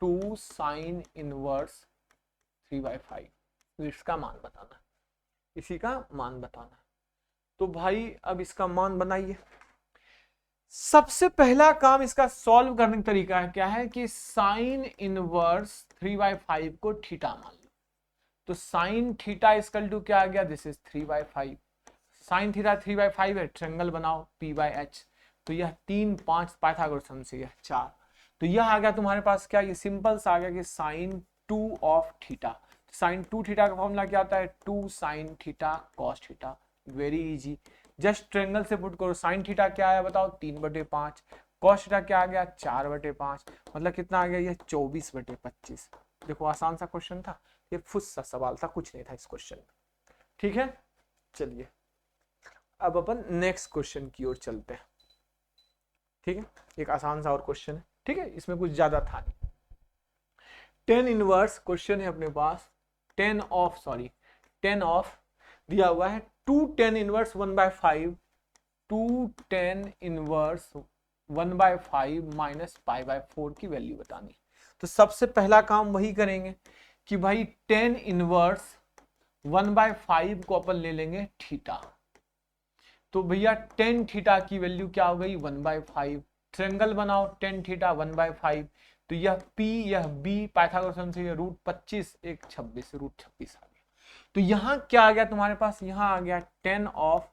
2 साइन इनवर्स 3/5। तो इसका मान बताना है, इसी का मान बताना है। तो भाई अब इसका मान बनाइए। सबसे पहला काम इसका सॉल्व करने का तरीका है क्या है कि साइन इनवर्स 3/5 को थीटा मान लो। तो साइन थीटा इक्वल टू क्या आ गया? This is 3/5। साइन थीटा 3/5 है, ट्रायंगल बनाओ p/h। तो यह 3 5 पाइथागोरस से यह 4। तो यह आ गया तुम्हारे पास क्या? ये सिंपल सा आ गया कि sine 2 of theta. Sine 2 theta का फॉर्मूला क्या होता है? 2 sine theta cos theta. Very easy, just triangle से पुट करो। साइन थीटा क्या आया बताओ? 3/5। कॉस थीटा क्या आ गया? 4/5। मतलब कितना आ गया? ये 24/25। देखो आसान सा क्वेश्चन था, ये फुस सा सवाल था, कुछ नहीं था इस क्वेश्चन में। ठीक है, चलिए अब अपन नेक्स्ट क्वेश्चन की ओर चलते हैं। ठीक है, एक आसान सा और क्वेश्चन है, ठीक है, इसमें कुछ ज्यादा था नहीं। 10 इनवर्स क्वेश्चन है अपने पास, 10 ऑफ दिया हुआ है 2 10 इनवर्स 1/5, 2 10 इनवर्स 1/5 माइनस π/4 की वैल्यू बतानी। तो सबसे पहला काम वही करेंगे कि भाई 10 इनवर्स 1/5 को अपन ले लेंगे थीटा। तो भैया 10 थीटा की वैल्यू क्या हो गई? 1/5। ट्रायंगल बनाओ 10 थीटा 1/5। तो यह P यह B पाइथागोरस से √25 1 26 √26 आ गया। तो यहां क्या आ गया तुम्हारे पास? यहां आ गया 10 ऑफ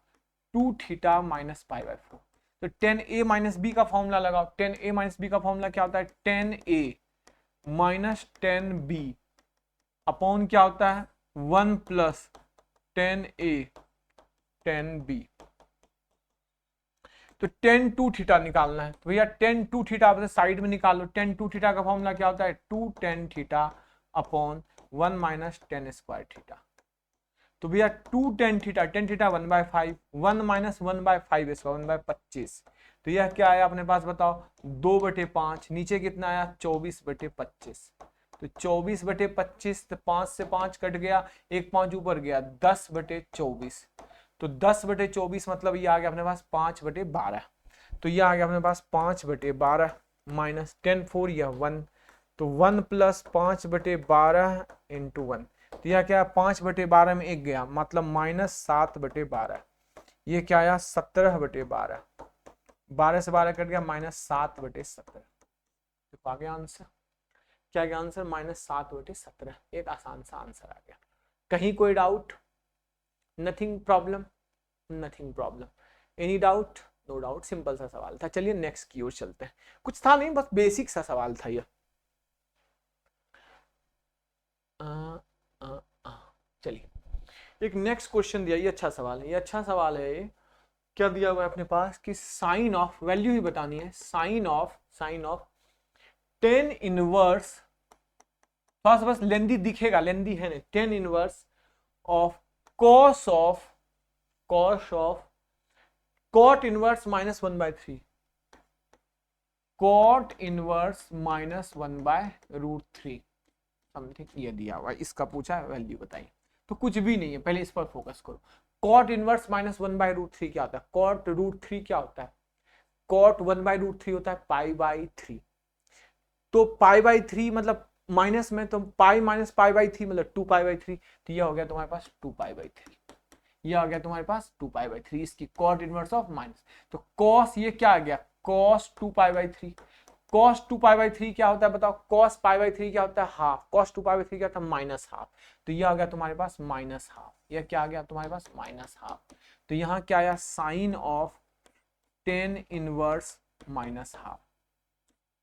2 थीटा माइनस π/4। तो 10a माइनस बी का फॉर्मूला लगाओ। 10a माइनस बी का फॉर्मूला क्या होता है? 10a माइनस 10b अपॉन क्या होता है? 1 प्लस 10a 10b। तो टेन टू थीटा निकालना है, तो भैया टेन टू थीटा आप साइड में निकालो। टेन टू थीटा का फॉर्मूला क्या होता है, two tan theta upon one minus tan square theta. तो भैया two tan theta one by five, one minus one by five इसका वन बाय 25। तो यह क्या आया अपने पास बताओ, 2/5, नीचे कितना आया 24/25। तो 24/25, तो 5 से 5 कट गया, एक 5 ऊपर गया, 10/24। तो 10/24 मतलब ये आ गया अपने पास 5/12। तो ये आ गया अपने पास 5/12 माइनस 10 4 या 1, तो 1 प्लस 5/12 इंटू 1। तो यह क्या, 5/12 में एक गया, मतलब माइनस 7/12। ये क्या आया 17/12, 12 से 12 कट गया, माइनस 7/17। तो आ गया आंसर, क्या गया आंसर, माइनस 7/17। एक आसान सा आंसर आ गया। कहीं कोई doubt, nothing problem, nothing problem, any doubt, no doubt, simple सा सवाल था। चलिए नेक्स्ट की ओर चलते हैं, कुछ था नहीं, बस बेसिक सा सवाल था ये। चलिए एक नेक्स्ट क्वेश्चन दिया, ये अच्छा सवाल है, ये अच्छा सवाल है। ये क्या दिया हुआ है अपने पास कि साइन ऑफ, वैल्यू ही बतानी है, साइन ऑफ टेन इनवर्स, थोड़ा सा बस लेंदी दिखेगा, लेंदी है नहीं, tan inverse of cos of cot inverse minus 1/3, cot inverse minus 1/√3 something ये दिया हुआ है, इसका पूछा है, वैल्यू बताइए। तो कुछ भी नहीं है, पहले इस पर फोकस करो। कॉट इनवर्स माइनस 1/√3 क्या होता है, कॉट √3 क्या होता है, कॉट 1/√3 होता है π/3। तो π/3 मतलब माइनस में, तो पाई माइनस π/3 मतलब 2π/3। तो यह हो गया तुम्हारे पास 2π/3, यह आ गया तुम्हारे पास 2π/3, इसकी कॉट इनवर्स ऑफ माइनस। तो कॉस ये क्या आ गया, कॉस 2π/3। कॉस 2π/3 क्या होता है बताओ, कॉस π/3 क्या होता है हाफ, कॉस 2π/3 क्या होता है माइनस हाफ। तो यह आ गया तुम्हारे पास माइनस हाफ, यह क्या आ गया तुम्हारे पास माइनस हाफ। तो यहाँ क्या आया, sine of tan inverse minus half.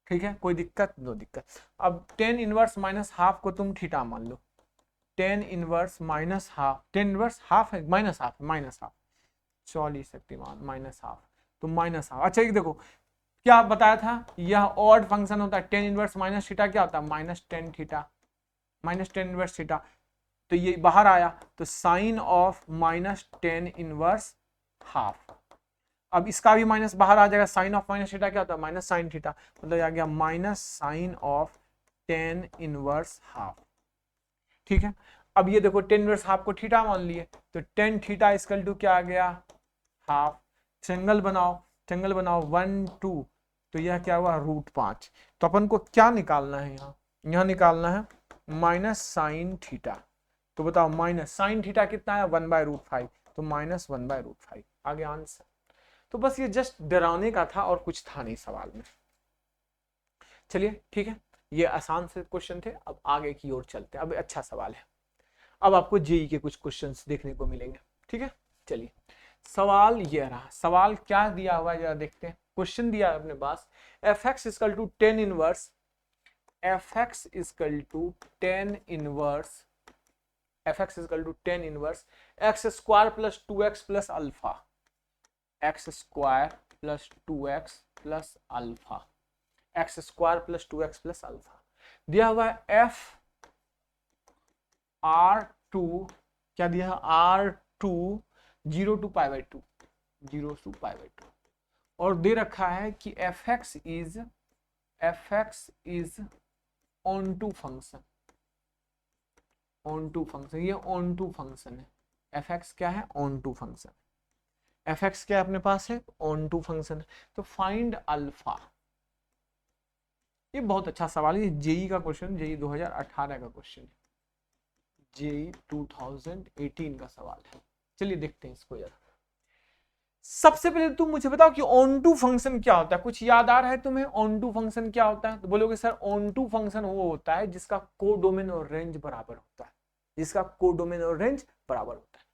ठीक है, कोई दिक्कत, नो दिक्कत। अब टेन इनवर्स माइनस हाफ को तुम थीटा मान लो, tan inverse minus half, tan inverse half है, माइनस हाफ, माइनस हाफ, 40 शक्तिमान माइनस हाफ, तो माइनस हाफ। अच्छा एक देखो क्या बताया था, यह ऑड फंक्शन होता है, टेन इनवर्स माइनस थीटा क्या होता है, minus tan theta, minus tan inverse theta. तो ये बाहर आया, तो sine of minus tan inverse half. अब इसका भी माइनस बाहर आ जाएगा, साइन ऑफ माइनस थीटा क्या होता है, माइनस साइन थीटा, मतलब आ गया minus sine of tan inverse half. ठीक है, अब ये देखो टेन इनवर्स हाफ को थीटा मान लिए, तो टेन थीटा इक्वल टू क्या आ गया, हाफ। ट्रायंगल बनाओ, ट्रायंगल बनाओ 1 2, तो यह क्या हुआ √5। तो अपन को क्या निकालना है, यहाँ निकालना है माइनस साइन थीटा। तो बताओ माइनस साइन थीटा कितना है 1/√5, तो माइनस 1/√5 आ गया आंसर। तो बस ये जस्ट डराने का था और कुछ था नहीं सवाल में। चलिए ठीक है, ये आसान से क्वेश्चन थे, अब आगे की ओर चलते हैं। अब अच्छा सवाल है, अब आपको जेई के कुछ क्वेश्चंस देखने को मिलेंगे। ठीक है, चलिए सवाल ये रहा, सवाल क्या दिया हुआ है जरा देखते हैं। क्वेश्चन दिया है अपने पास, fx equal to 10 inverse, fx equal to 10 inverse, fx equal to 10 inverse x square plus 2x plus alpha, x square plus 2x plus alpha, x square plus 2x plus alpha दिया हुआ है। f R2 क्या दिया है, R2 0 to π/2, 0 to π/2, और दे रखा है कि fx is onto function, onto function, ये ऑन टू फंक्शन है। fx क्या है, ऑन टू फंक्शन, fx क्या अपने पास है, ऑन टू फंक्शन है। तो फाइंड अल्फा, ये बहुत अच्छा सवाल है, जेई का क्वेश्चन, जेई 2018 का क्वेश्चन है, जेई 2018 का सवाल है। चलिए देखते हैं इसको जरा। सबसे पहले तुम मुझे बताओ कि ऑन टू फंक्शन क्या होता है, कुछ याद आ रहा है तुम्हें, ऑन टू फंक्शन क्या होता है। तो बोलोगे सर ऑन टू फंक्शन वो होता है जिसका कोडोमेन और रेंज बराबर होता है, जिसका कोडोमेन और रेंज बराबर होता है।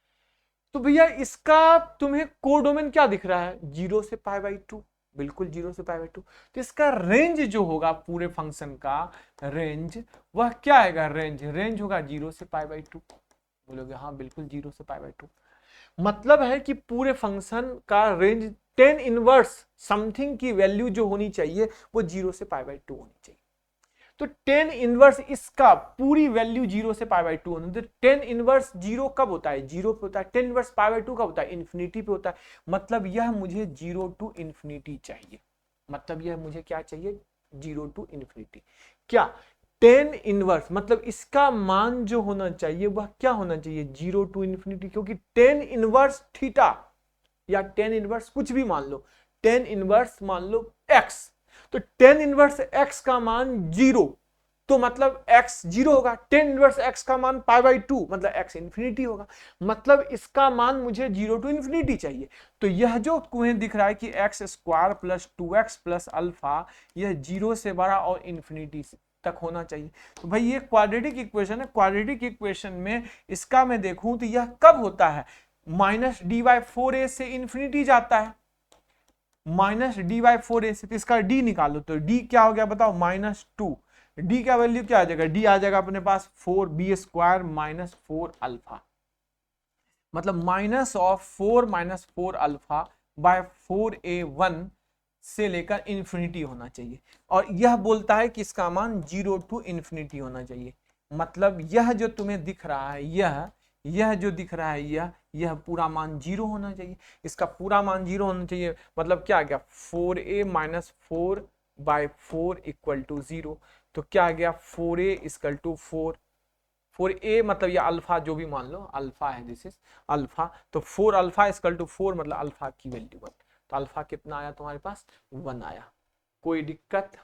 तो भैया इसका तुम्हें कोडोमेन क्या दिख रहा है, 0 से π/2, बिल्कुल 0 से π/2। तो इसका रेंज जो होगा पूरे फंक्शन का रेंज, वह क्या आएगा, रेंज होगा 0 से π/2। बोलोगे हाँ बिल्कुल 0 से π/2, मतलब है कि पूरे फंक्शन का रेंज टेन इनवर्स समथिंग की वैल्यू जो होनी चाहिए वो 0 से पाई बाई 2 होनी चाहिए। तो टेन इनवर्स इसका पूरी वैल्यू 0 से पाई बाई 2 होनी। तो टेन इनवर्स 0 कब होता है? 0 पे होता है। टेन इनवर्स पाई बाई 2 कब होता है? इन्फिनिटी पे होता है। मतलब यह मुझे 0 टू इन्फिनिटी चाहिए। मतलब यह मुझे क्या चाहिए? 0 टू इन्फिनिटी। क्या टेन इनवर्स मतलब इसका मान जो होना चाहिए वह क्या होना चाहिए? 0 टू इन्फिनिटी। क्योंकि टेन इनवर्स थीटा या टेन इनवर्स कुछ भी मान लो, टेन इनवर्स मान लो एक्स, तो टेन इनवर्स एक्स का मान 0, तो मतलब x 0 होगा। टेन इनवर्स x का मान पाई बाई 2 मतलब x इंफिनिटी होगा। मतलब इसका मान मुझे 0 टू इंफिनिटी चाहिए। तो यह जो तुम्हें दिख रहा है कि x square plus 2x plus alpha, यह 0 से बड़ा और इंफिनिटी तक होना चाहिए। तो भाई ये क्वाड्रेटिक इक्वेशन है। क्वाड्रेटिक इक्वेशन में इसका मैं देखूं तो यह कब होता है? माइनस डी बाई 4a से इंफिनिटी जाता है, माइनस डी बाई 4a से। तो इसका d निकालो, तो d क्या हो गया बताओ? -2। d का वैल्यू क्या आ जाएगा? d आ जाएगा अपने पास 4b स्क्वायर माइनस 4 अल्फा। मतलब minus of 4 minus 4 alpha by 4a1 से लेकर इंफिनिटी होना चाहिए। और यह बोलता है कि इसका मान 0 टू इंफिनिटी होना चाहिए। मतलब यह जो तुम्हें दिख रहा है, यह जो दिख रहा है, यह पूरा मान 0 होना चाहिए। इसका पूरा मान 0 होना चाहिए। मतलब क्या आ गया? 4a minus 4 bye 4 equal to 0। तो क्या आ गया? 4a equal to 4। 4a मतलब ये अल्फा जो भी मान लो, अल्फा है, दिस इज अल्फा। तो 4 अल्फा इक्वल टू 4 मतलब अल्फा की वैल्यू 1। तो अल्फा कितना आया तुम्हारे पास? 1 आया। कोई दिक्कत,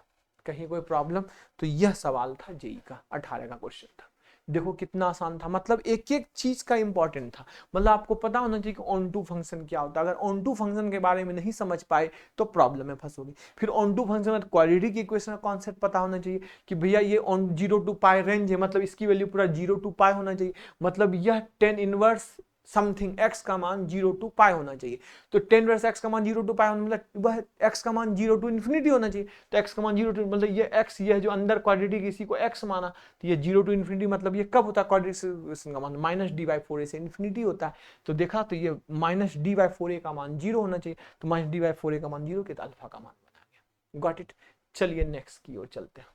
कहीं कोई प्रॉब्लम? तो यह सवाल था जेई का, 18 का क्वेश्चन था। देखो कितना आसान था। मतलब एक एक चीज का इंपॉर्टेंट था। मतलब आपको पता होना चाहिए कि ऑन टू फंक्शन क्या होता है। अगर ऑन टू फंक्शन के बारे में नहीं समझ पाए तो प्रॉब्लम में फंसोगे। फिर ऑन टू फंक्शन में क्वाड्रेटिक इक्वेशन का कॉन्सेप्ट पता होना चाहिए कि भैया ये ऑन 0 टू पाई रेंज है, मतलब इसकी वैल्यू पूरा 0 टू पाई होना चाहिए। मतलब यह टेन इनवर्स समथिंग x का मान 0 टू पाई होना चाहिए। तो टेन इनवर्स x का मान 0 टू पाई होना मतलब वह x का मान 0 टू इन्फिनिटी होना चाहिए। तो x का मान 0 टू मतलब ये x, यह जो अंदर क्वाड्रेटिक इसी को x माना, तो ये 0 टू इन्फिनिटी मतलब ये कब होता है? क्वाड्रेटिक का मान माइनस डी बाई 4a से इन्फिनिटी होता है। तो देखा, तो ये माइनस डी बाई 4a का मान 0 होना चाहिए। तो माइनस डी बाई 4a का मान 0 के, तो अल्फा का मान बना गया। Got it. चलिए नेक्स्ट की ओर चलते हैं।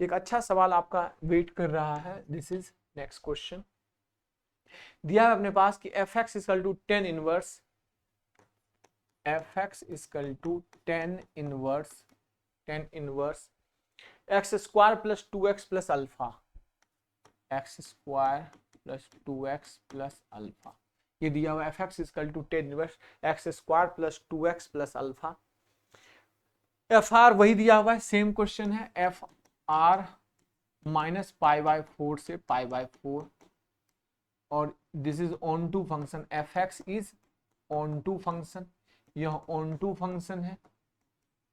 एक अच्छा सवाल आपका वेट कर रहा है। This is next question. दिया है अपने पास कि f x equal to tan inverse, f x equal to tan inverse x square plus 2x plus alpha, x square plus 2x plus alpha. ये दिया हुआ f x equal to tan inverse x square plus 2x plus alpha. F R वही दिया हुआ है, same question है। F R minus pi by 4 से pi by 4, और this is onto function. F x is onto function, यह onto function है।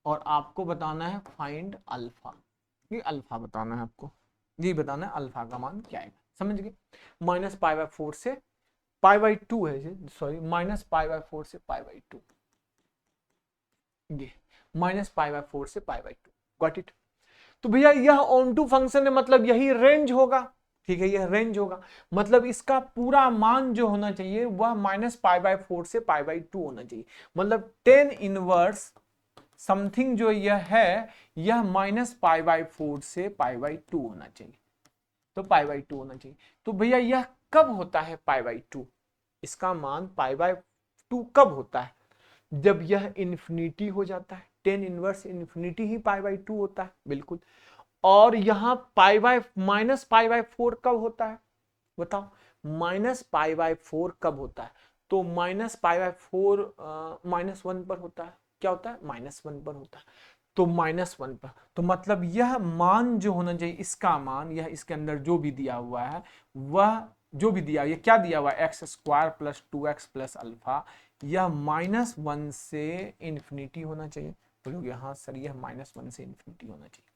और आपको बताना है फाइंड अल्फा। ये अल्फा बताना है आपको, ये बताना है अल्फा का मान क्या आएगा। समझ गए? माइनस पाई बाय 4 से पाई बाय 2 है, सॉरी माइनस पाई बाय 4 से पाई बाय 2, ये माइनस पाई बाय 4 से पाई बाय 2। Got it? तो भैया यह ऑन टू फंक्शन है, मतलब यही रेंज होगा। ठीक है, यह रेंज होगा। मतलब इसका पूरा मान जो होना चाहिए वह माइनस पाई बाय 4 से पाई बाय 2 होना चाहिए। मतलब टेन इनवर्स समथिंग जो यह है, यह माइनस पाई बाय 4 से पाई बाय 2 होना चाहिए। तो पाई बाय 2 होना चाहिए। तो भैया यह कब होता है पाई बाय 2? इसका मान पाई बाय 2 कब होता है? जब यह इन्फिनिटी हो जाता है। Tan inverse infinity he pi by 2 होता है, बिल्कुल। और यहां pi by minus pi by 4 कब होता है? बताओ, माइनस पाई बाय 4 कब होता है? तो माइनस पाई बाय 4 -1 पर होता है। क्या होता है? -1 पर होता है। तो -1 पर, तो मतलब यह मान जो होना चाहिए, इसका मान, यह इसके अंदर जो भी दिया हुआ है, वह जो भी दिया, ये क्या दिया हुआ है? X square plus 2x plus alpha, यह -1 से इंफिनिटी होना चाहिए। बोलोगे हाँ सर, यह -1 से इंफिनिटी होना चाहिए।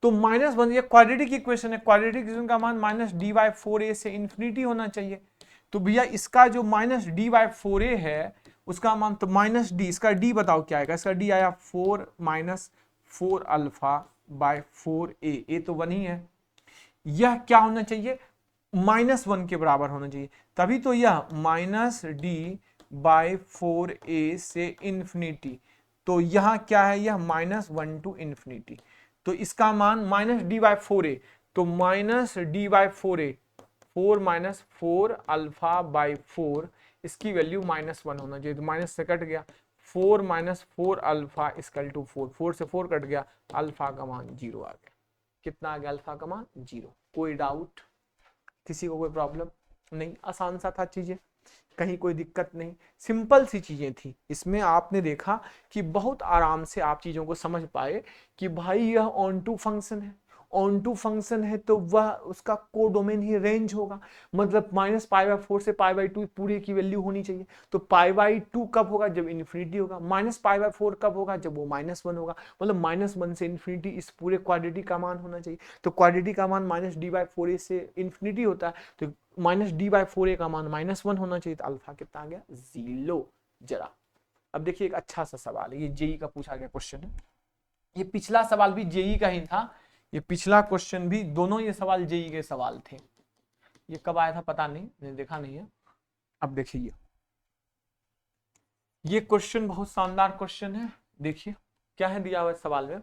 तो -1, ये क्वाड्रेटिक इक्वेशन है। क्वाड्रेटिक इक्वेशन का मान माइनस डी बाई 4a से इंफिनिटी होना चाहिए। तो भैया इसका जो माइनस डी बाई 4a है उसका मान, तो माइनस डी, इसका डी बताओ क्या आएगा? इसका डी आया 4 माइनस 4 अल्फा बाय 4a, ए तो 1 ही है। यह क्या होना चाहिए? -1 के बराबर होना चाहिए। तभी तो यह माइनस डी बाय 4a से इंफिनिटी, तो यहाँ क्या है, यह -1 टू इंफिनिटी, तो इसका मान -d/4a, तो -d/4a 4 माइनस 4 अल्फा बाई 4, इसकी वैल्यू -1 होना चाहिए, तो माइनस से कट गया, 4 माइनस 4 अल्फा इक्वल टू 4, 4 से 4 कट गया, अल्फा का मान 0 आ गया। कितना आ गया अल्फा का मान 0। कोई डाउट, किसी को कोई प्रॉब्लम नहीं? आसान सा था चीजें, कहीं कोई दिक्कत नहीं, सिंपल सी चीजें थी। इसमें आपने देखा कि बहुत आराम से आप चीजों को समझ पाए कि भाई यह ऑन टू फंक्शन है, ऑन टू फंक्शन है तो वह उसका कोडोमेन ही रेंज होगा, मतलब -π/4 से π/2 पूरे की वैल्यू होनी चाहिए। तो π/2 कब होगा, जब इन्फिनिटी होगा। -π/4 कब होगा, जब वो -1 होगा, मतलब -1 से इन्फिनिटी इस पूरे क्वाड्रेटिक का मान होना चाहिए। तो क्वाड्रेटिक का मान -d/4a से इन्फिनिटी होता है, तो -d/4a का मान -1 होना चाहिए, तो अल्फा कितना आ गया 0। जरा अब देखिए एक अच्छा सा सवाल है, ये जेई का पूछा गया क्वेश्चन है। ये पिछला सवाल भी जेई का ही था, ये पिछला क्वेश्चन भी, दोनों ये सवाल जेई के सवाल थे। ये कब आया था पता नहीं, मैंने देखा नहीं है। अब देखिए ये क्वेश्चन बहुत शानदार क्वेश्चन है। देखिए क्या है दिया हुआ सवाल में,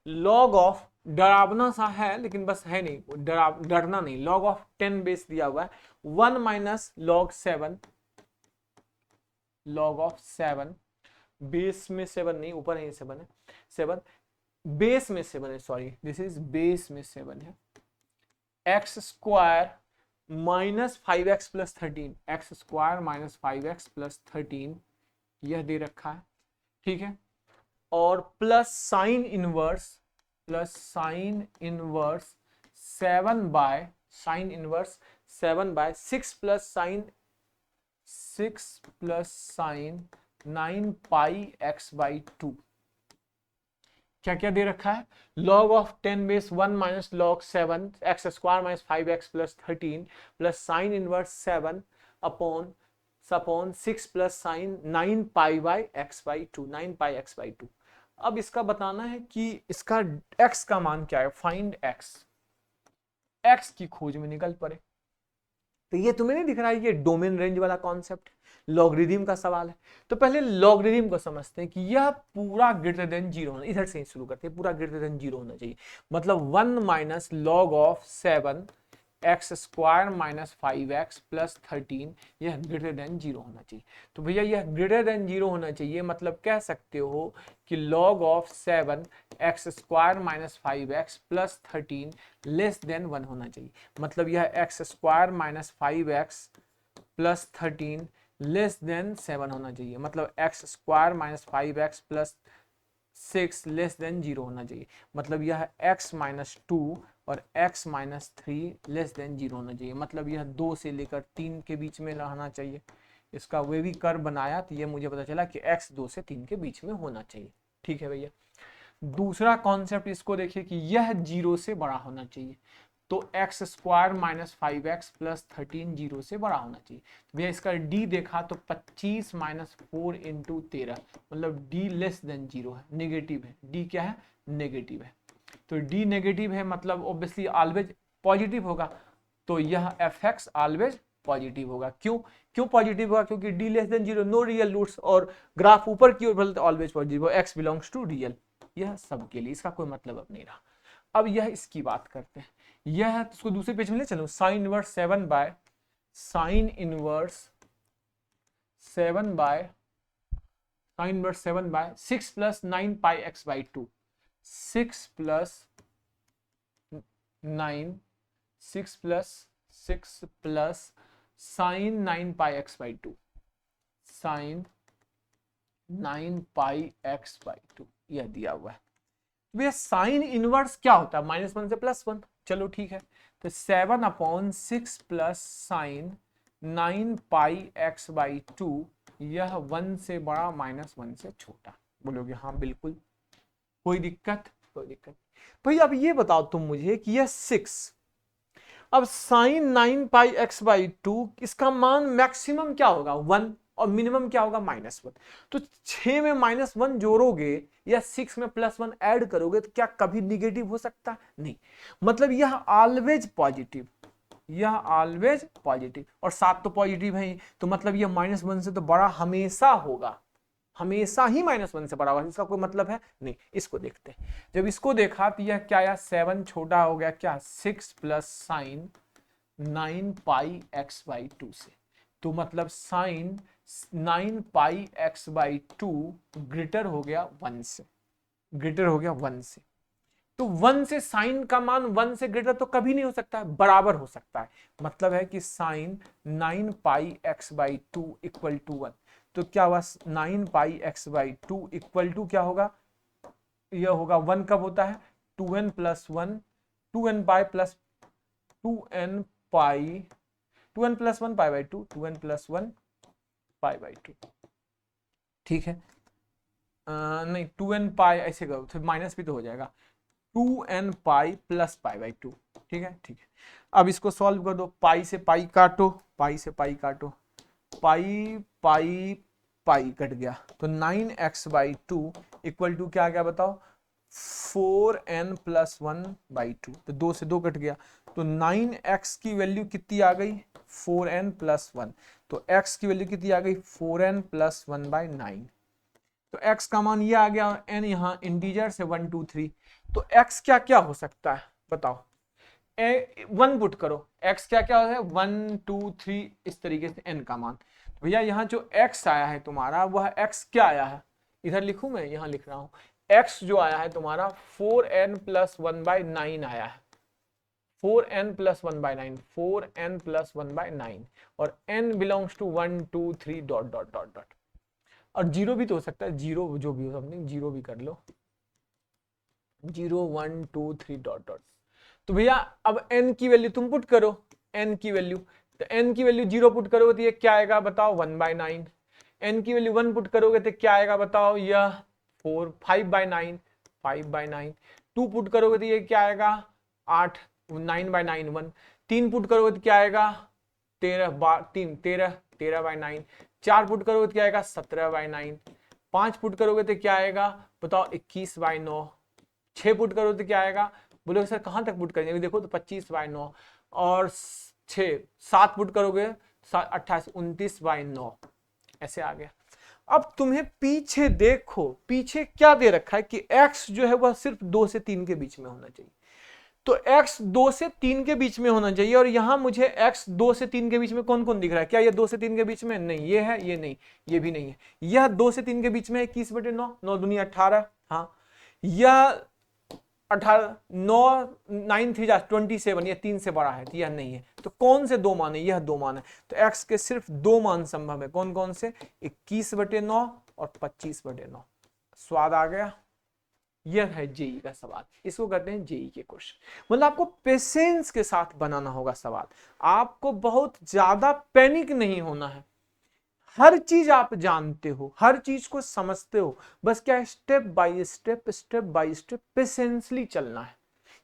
लॉग ऑफ, डरावना सा है लेकिन बस है नहीं, डरना नहीं, log ऑफ 10 बेस दिया हुआ है, 1 minus log 7, log of 7, base में 7 नहीं, ऊपर है 7 है, 7 बेस में 7 है, सॉरी दिस इज बेस में 7 है, x square minus 5x plus 13, x square minus 5x plus 13 यह दे रखा है, ठीक है, और plus sine inverse 7 by sine inverse 7 by 6 plus sine 9 pi x by 2। क्या क्या दे रखा है, log of 10 base 1 minus log 7 x square minus 5x plus 13 plus sine inverse 7 upon 6 plus sine 9 pi by x by 2, 9 pi x by 2। अब इसका बताना है कि इसका x का मान क्या है, फाइंड x की खोज में निकल पड़े। तो ये तुम्हें नहीं दिख रहा है, ये डोमेन रेंज वाला कॉन्सेप्ट, लॉगरिथम का सवाल है। तो पहले लॉगरिथम को समझते हैं कि यह पूरा ग्रेटर देन 0 होना, इधर से ही शुरू करते हैं, पूरा ग्रेटर देन 0 होना चाहिए, मतलब 1 minus log of 7 x square minus 5x plus 13 यह ग्रेटर देन 0 होना चाहिए। तो भैया यह ग्रेटर देन 0 होना चाहिए, मतलब कह सकते हो कि log of 7 x square minus 5x plus 13 less than 1 होना चाहिए, मतलब यह x square minus 5x plus 13 less than 7 होना चाहिए, मतलब x square minus 5x plus 6 less than 0 होना चाहिए, मतलब यह x माइनस 2 और x माइनस 3 लेस देन 0 होना चाहिए, मतलब यह 2 से लेकर 3 के बीच में रहना चाहिए। इसका वे भी कर्व बनाया तो ये मुझे पता चला कि x 2 से 3 के बीच में होना चाहिए। ठीक है भैया, दूसरा कॉन्सेप्ट इसको देखिए कि यह 0 से बड़ा होना चाहिए, तो x square minus 5x plus 13 0 से बड़ा होना चाहिए। तो भैया इसका d देखा तो 25 माइनस 4 इंटू 13, मतलब d लेस देन 0 है, नेगेटिव है, d क्या है, नेगेटिव है। तो d नेगेटिव है मतलब ऑब्वियसली ऑलवेज पॉजिटिव होगा, तो यह fx ऑलवेज पॉजिटिव होगा। क्यों पॉजिटिव होगा, क्योंकि d less than 0, no real roots, और ग्राफ ऊपर की ओर बढ़े तो always positive, x belongs to real, यह सबके लिए, इसका कोई मतलब अब नहीं रहा। अब यह इसकी बात करते हैं, यह है, इसको दूसरे पेज में ले चलो, sine inverse 7 by sine inverse 7 by 6 plus 9 pi x by 2, 6 plus sine 9 pi x by 2, sine 9 pi x by 2 यह दिया हुआ है। भैया साइन इनवर्स क्या होता है, -1 से +1, चलो ठीक है, तो 7/6 plus sine 9 pi x by 2 यह 1 से बड़ा -1 से छोटा। बोलोगे हाँ बिल्कुल, कोई दिक्कत भैया। अब ये बताओ तुम मुझे कि यह 6, अब साइन 9 पाई एक्स बाई 2 इसका मान मैक्सिमम क्या होगा 1 और मिनिमम क्या होगा -1, तो 6 में -1 जोड़ोगे या 6 में +1 ऐड करोगे तो क्या कभी निगेटिव हो सकता है, नहीं, मतलब यह ऑलवेज पॉजिटिव, यह ऑलवेज पॉजिटिव, और 7 तो पॉजिटिव है, तो मतलब यह -1 से तो बड़ा हमेशा होगा, हमेशा ही -1 से बड़ा होगा, इसका कोई मतलब है नहीं। इसको देखते हैं, जब इसको देखा तो यह क्या आया, 7 छोटा हो गया क्या, 6 plus sine 9 pi x by 2 से, तो मतलब sine 9 pi x by 2 greater हो गया 1 से, ग्रेटर हो गया 1 से। तो 1 से साइन का मान 1 से ग्रेटर तो कभी नहीं हो सकता है, बराबर हो सकता है, मतलब है कि sine 9 pi x by 2 equal to 1। तो क्या हुआ, 9 pi x by 2 equal to क्या होगा, यह होगा 1 कब होता है, 2n plus 1, 2n pi plus 2n pi, 2n plus 1 pi by 2, 2n plus 1 pi by 2, ठीक है। नहीं 2n पाई ऐसे करो, फिर माइनस भी तो हो जाएगा, 2n pi plus pi by 2, ठीक है, ठीक है। अब इसको सॉल्व कर दो, पाई से पाई काटो, पाई से पाई काटो, पाई पाई पाई कट गया, तो 9x बाई 2 इक्वल टू क्या आ गया बताओ, 4n प्लस 1 बाई 2, तो 2 से 2 कट गया, तो 9x की वैल्यू कितनी आ गई, 4n प्लस 1, तो x की वैल्यू कितनी आ गई, 4n प्लस 1 बाई 9, तो x का मान ये आ गया, और n यहाँ इंटीजर से 1 2 3, तो x क्या क्या हो सकता है बताओ, 1 पुट करो, x क्या क्या है, 1 2 3 इस तरीके से n का मान। भैया यहाँ जो x आया है तुम्हारा, वह x क्या आया है, इधर लिखूं मैं, यहाँ लिख रहा हूं, x जो आया है तुम्हारा 4n प्लस 1 बाई 9 आया है, 4n plus 1 by 9, 4n plus 1 by 9, और n belongs to 1 2 3 dot dot dot dot, और जीरो भी तो हो सकता है, जीरो जो भी हो, समथिंग जीरो भी कर लो, 0 1 2 3 डॉट डॉट। तो भैया अब n की वैल्यू तुम पुट करो, n की वैल्यू, तो n की वैल्यू 0 पुट करोगे तो ये क्या आएगा बताओ, 1 बाई 9, n की वैल्यू 1 पुट करोगे तो क्या आएगा बताओ, यह 5 बाई 9, 5 बाई 9, 2 पुट करोगे तो ये क्या आएगा 8, 9 बाई 9 1, 3 पुट करोगे तो क्या आएगा 13 बाई 9, 4 पुट करोगे तो क्या आएगा 17 बाई 9, 5 पुट करोगे तो क्या आएगा बताओ 21 बाई 9, 6 पुट करो तो क्या आएगा, बोलोगे सर कहां तक पुट करेंगे, देखो तो 25 बाई 9, और 7 पुट करोगे 28 29 बाई 9, ऐसे आ गया। अब तुम्हें पीछे देखो, पीछे क्या दे रखा है कि x जो है वह सिर्फ 2 से 3 के बीच में होना चाहिए, तो x 2 से 3 के बीच में होना चाहिए, और यहां मुझे x 2 से 3 के बीच में कौन कौन दिख रहा है, क्या ये 2 से 3 के बीच में, नहीं ये है, ये नहीं, ये भी नहीं है, यह 2 से 3 के बीच में 21/9, 9 दूनी 18, हाँ, यह 18 9 9 3 27, यह 3 से बड़ा है, तो यह नहीं है, तो कौन से दो मान है, यह दो मान है, तो x के सिर्फ दो मान संभव है, कौन कौन से, 21/9 और 25/9। स्वाद आ गया, यह है जेई का सवाल, इसको कहते हैं जेई के क्वेश्चन, मतलब आपको पेशेंस के साथ बनाना होगा सवाल, आपको बहुत ज्यादा पैनिक नहीं होना है, हर चीज आप जानते हो, हर चीज को समझते हो, बस क्या step by step, step by step patiently चलना है,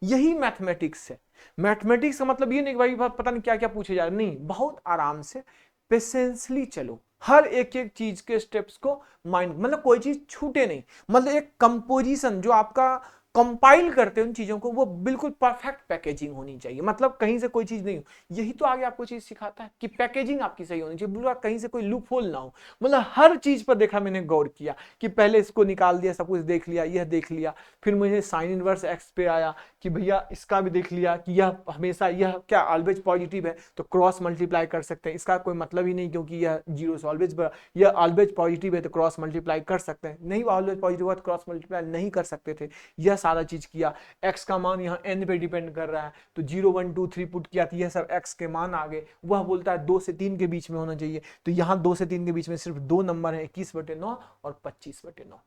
यही मैथमेटिक्स है। मैथमेटिक्स का मतलब ये नहीं कि भाई पता नहीं क्या क्या पूछे जा रहे, नहीं, बहुत आराम से पेशेंसली चलो, हर एक एक चीज के स्टेप्स को माइंड, मतलब कोई चीज छूटे नहीं, मतलब एक कंपोजिशन जो आपका कंपाइल करते हैं उन चीजों को, वो बिल्कुल परफेक्ट पैकेजिंग होनी चाहिए, मतलब कहीं से कोई चीज नहीं हो, यही तो आगे आपको चीज सिखाता है कि पैकेजिंग आपकी सही होनी चाहिए, बिल्कुल कहीं से कोई लूप होल ना हो, मतलब हर चीज पर देखा मैंने गौर किया कि पहले इसको निकाल दिया, सब कुछ देख लिया, यह देख लिया, फिर मुझे साइन इनवर्स एक्स पे आया कि भैया इसका भी देख लिया कि यह हमेशा, यह क्या ऑलवेज पॉजिटिव है तो क्रॉस मल्टीप्लाई कर सकते हैं, इसका कोई मतलब ही नहीं क्योंकि यह जीरो से ऑलवेज, यह ऑलवेज पॉजिटिव है तो क्रॉस मल्टीप्लाई कर सकते हैं, नहीं ऑलवेज पॉजिटिव हुआ तो क्रॉस मल्टीप्लाई नहीं कर सकते थे, यह सारा चीज किया, x का मान यहाँ n पे डिपेंड कर रहा है, तो 0 1 2 3 पुट किया, तो यह सब x के मान आ गए, वह बोलता है 2 से 3 के बीच में होना चाहिए, तो यहाँ 2 से 3 के बीच में सिर्फ दो नंबर है, 21/9 और 25/9,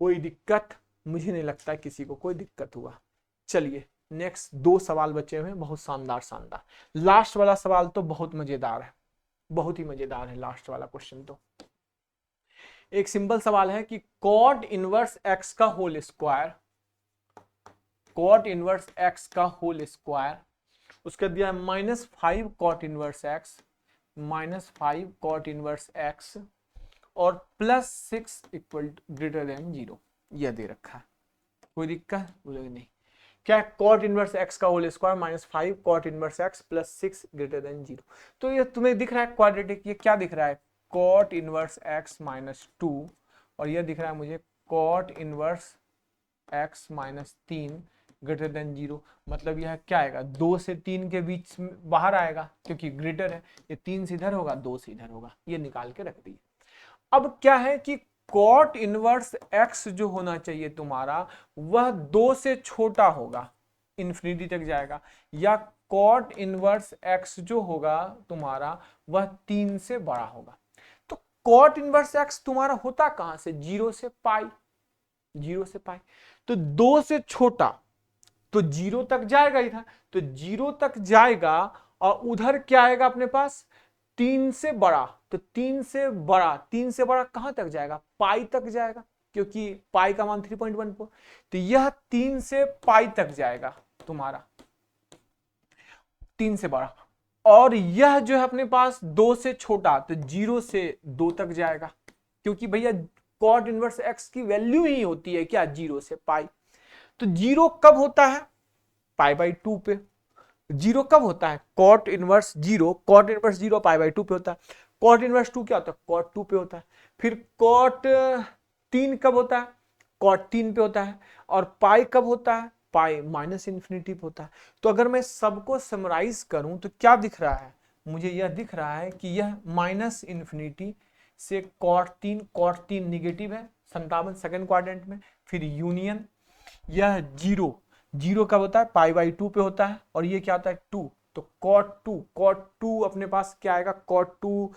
कोई दिक्कत मुझे नहीं लगता किसी को कोई दिक्कत हुआ। चलिए नेक्स्ट दो सवाल बचे हुए हैं, बहुत शानदार शानदार, लास्ट वाला सवाल तो बहुत मजेदार है, बहुत ही मजेदार है लास्ट वाला क्वेश्चन। तो एक सिंपल सवाल है कि कॉट इनवर्स x का whole square, cot inverse x का होल स्क्वायर, उसका दिया है -5 cot inverse x, -5 cot inverse x और +6 इक्वल ग्रेटर देन 0, यह दे रखा है, कोई दिक्कत बोलोगे नहीं, क्या है, कॉट इनवर्स एक्स का whole square minus 5 cot inverse x plus 6 greater than 0। तो ये तुम्हें दिख रहा है क्वाड्रेटिक, ये क्या दिख रहा है, कॉट इनवर्स एक्स माइनस 2, और ये दिख रहा है मुझे cot inverse x minus 3 greater than 0। मतलब यह क्या आएगा, 2 से 3 के बीच में बाहर आएगा क्योंकि ग्रेटर है, ये 3 से इधर होगा 2 से इधर होगा, ये निकाल के रख दिए। अब क्या है कि कॉट इनवर्स एक्स जो होना चाहिए तुम्हारा वह 2 से छोटा होगा, इंफिनिटी तक जाएगा, या कॉट इनवर्स एक्स जो होगा तुम्हारा वह 3 से बड़ा होगा। तो कॉट इनवर्स एक्स तुम्हारा होता कहां से, 0 से पाई, 0 से पाई, तो 2 से छोटा तो 0 तक जाएगा इधर, तो 0 तक जाएगा, और उधर क्या आएगा अपने पास, 3 से बड़ा, तो 3 से बड़ा, 3 से बड़ा कहां तक जाएगा, पाई तक जाएगा, क्योंकि पाई का मान 3.14, तो यह 3 से पाई तक जाएगा तुम्हारा, 3 से बड़ा, और यह जो है अपने पास 2 से छोटा, तो 0 से 2 तक जाएगा, क्योंकि भैया कॉट इनवर्स एक्स की वैल्यू ही होती है क्या, 0 से पाई। तो 0 कब होता है, पाई बाई 2 पे। 0 कब होता है, cot inverse 0, cot inverse 0 pi by 2 पे होता है। कॉट इनवर्स 2 क्या होता है, कॉट 2 पे होता है। फिर कॉट 3 कब होता है, कॉट 3 पे होता है। और पाई कब होता है, पाई माइनस इंफिनिटी पे होता है। तो अगर मैं सबको समराइज करूं तो क्या दिख रहा है, मुझे यह दिख रहा है कि यह माइनस इंफिनिटी से कॉट 3 निगेटिव है 57 सेकेंड क्वाड्रेंट में, फिर यूनियन यह 0 कब होता है, पाई बाई 2 पे होता है, और ये क्या होता है 2, तो कॉट 2 अपने पास क्या आएगा, कॉट 2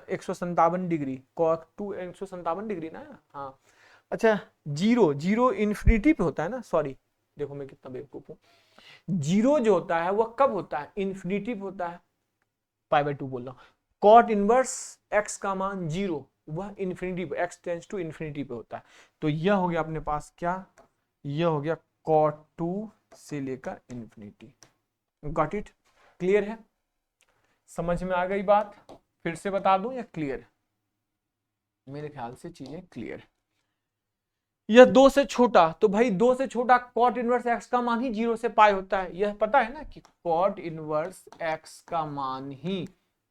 157 डिग्री, कॉट 2 157 डिग्री ना, हाँ अच्छा, 0 इंफिनिटी पे होता है ना, सॉरी देखो मैं कितना बेवकूफ हूँ, 0 जो होता है वह कब होता है, इंफिनिटी पे होता है, पाई बाई 2 बोल रहा हूँ। कॉट इनवर्स एक्स का मान 0 वह इंफिनिटी पे, एक्स टेंड्स टू इंफिनिटी पे होता है। तो यह हो गया अपने पास क्या, यह हो गया कॉट 2 से लेकर इंफिनिटी। गॉट इट, क्लियर है, समझ में आ गई बात, फिर से बता दूं या क्लियर है, मेरे ख्याल से चीजें क्लियर है। यह 2 से छोटा, तो भाई 2 से छोटा कॉट इनवर्स एक्स का मान ही 0 से पाई होता है, यह पता है ना कि कॉट इनवर्स एक्स का मान ही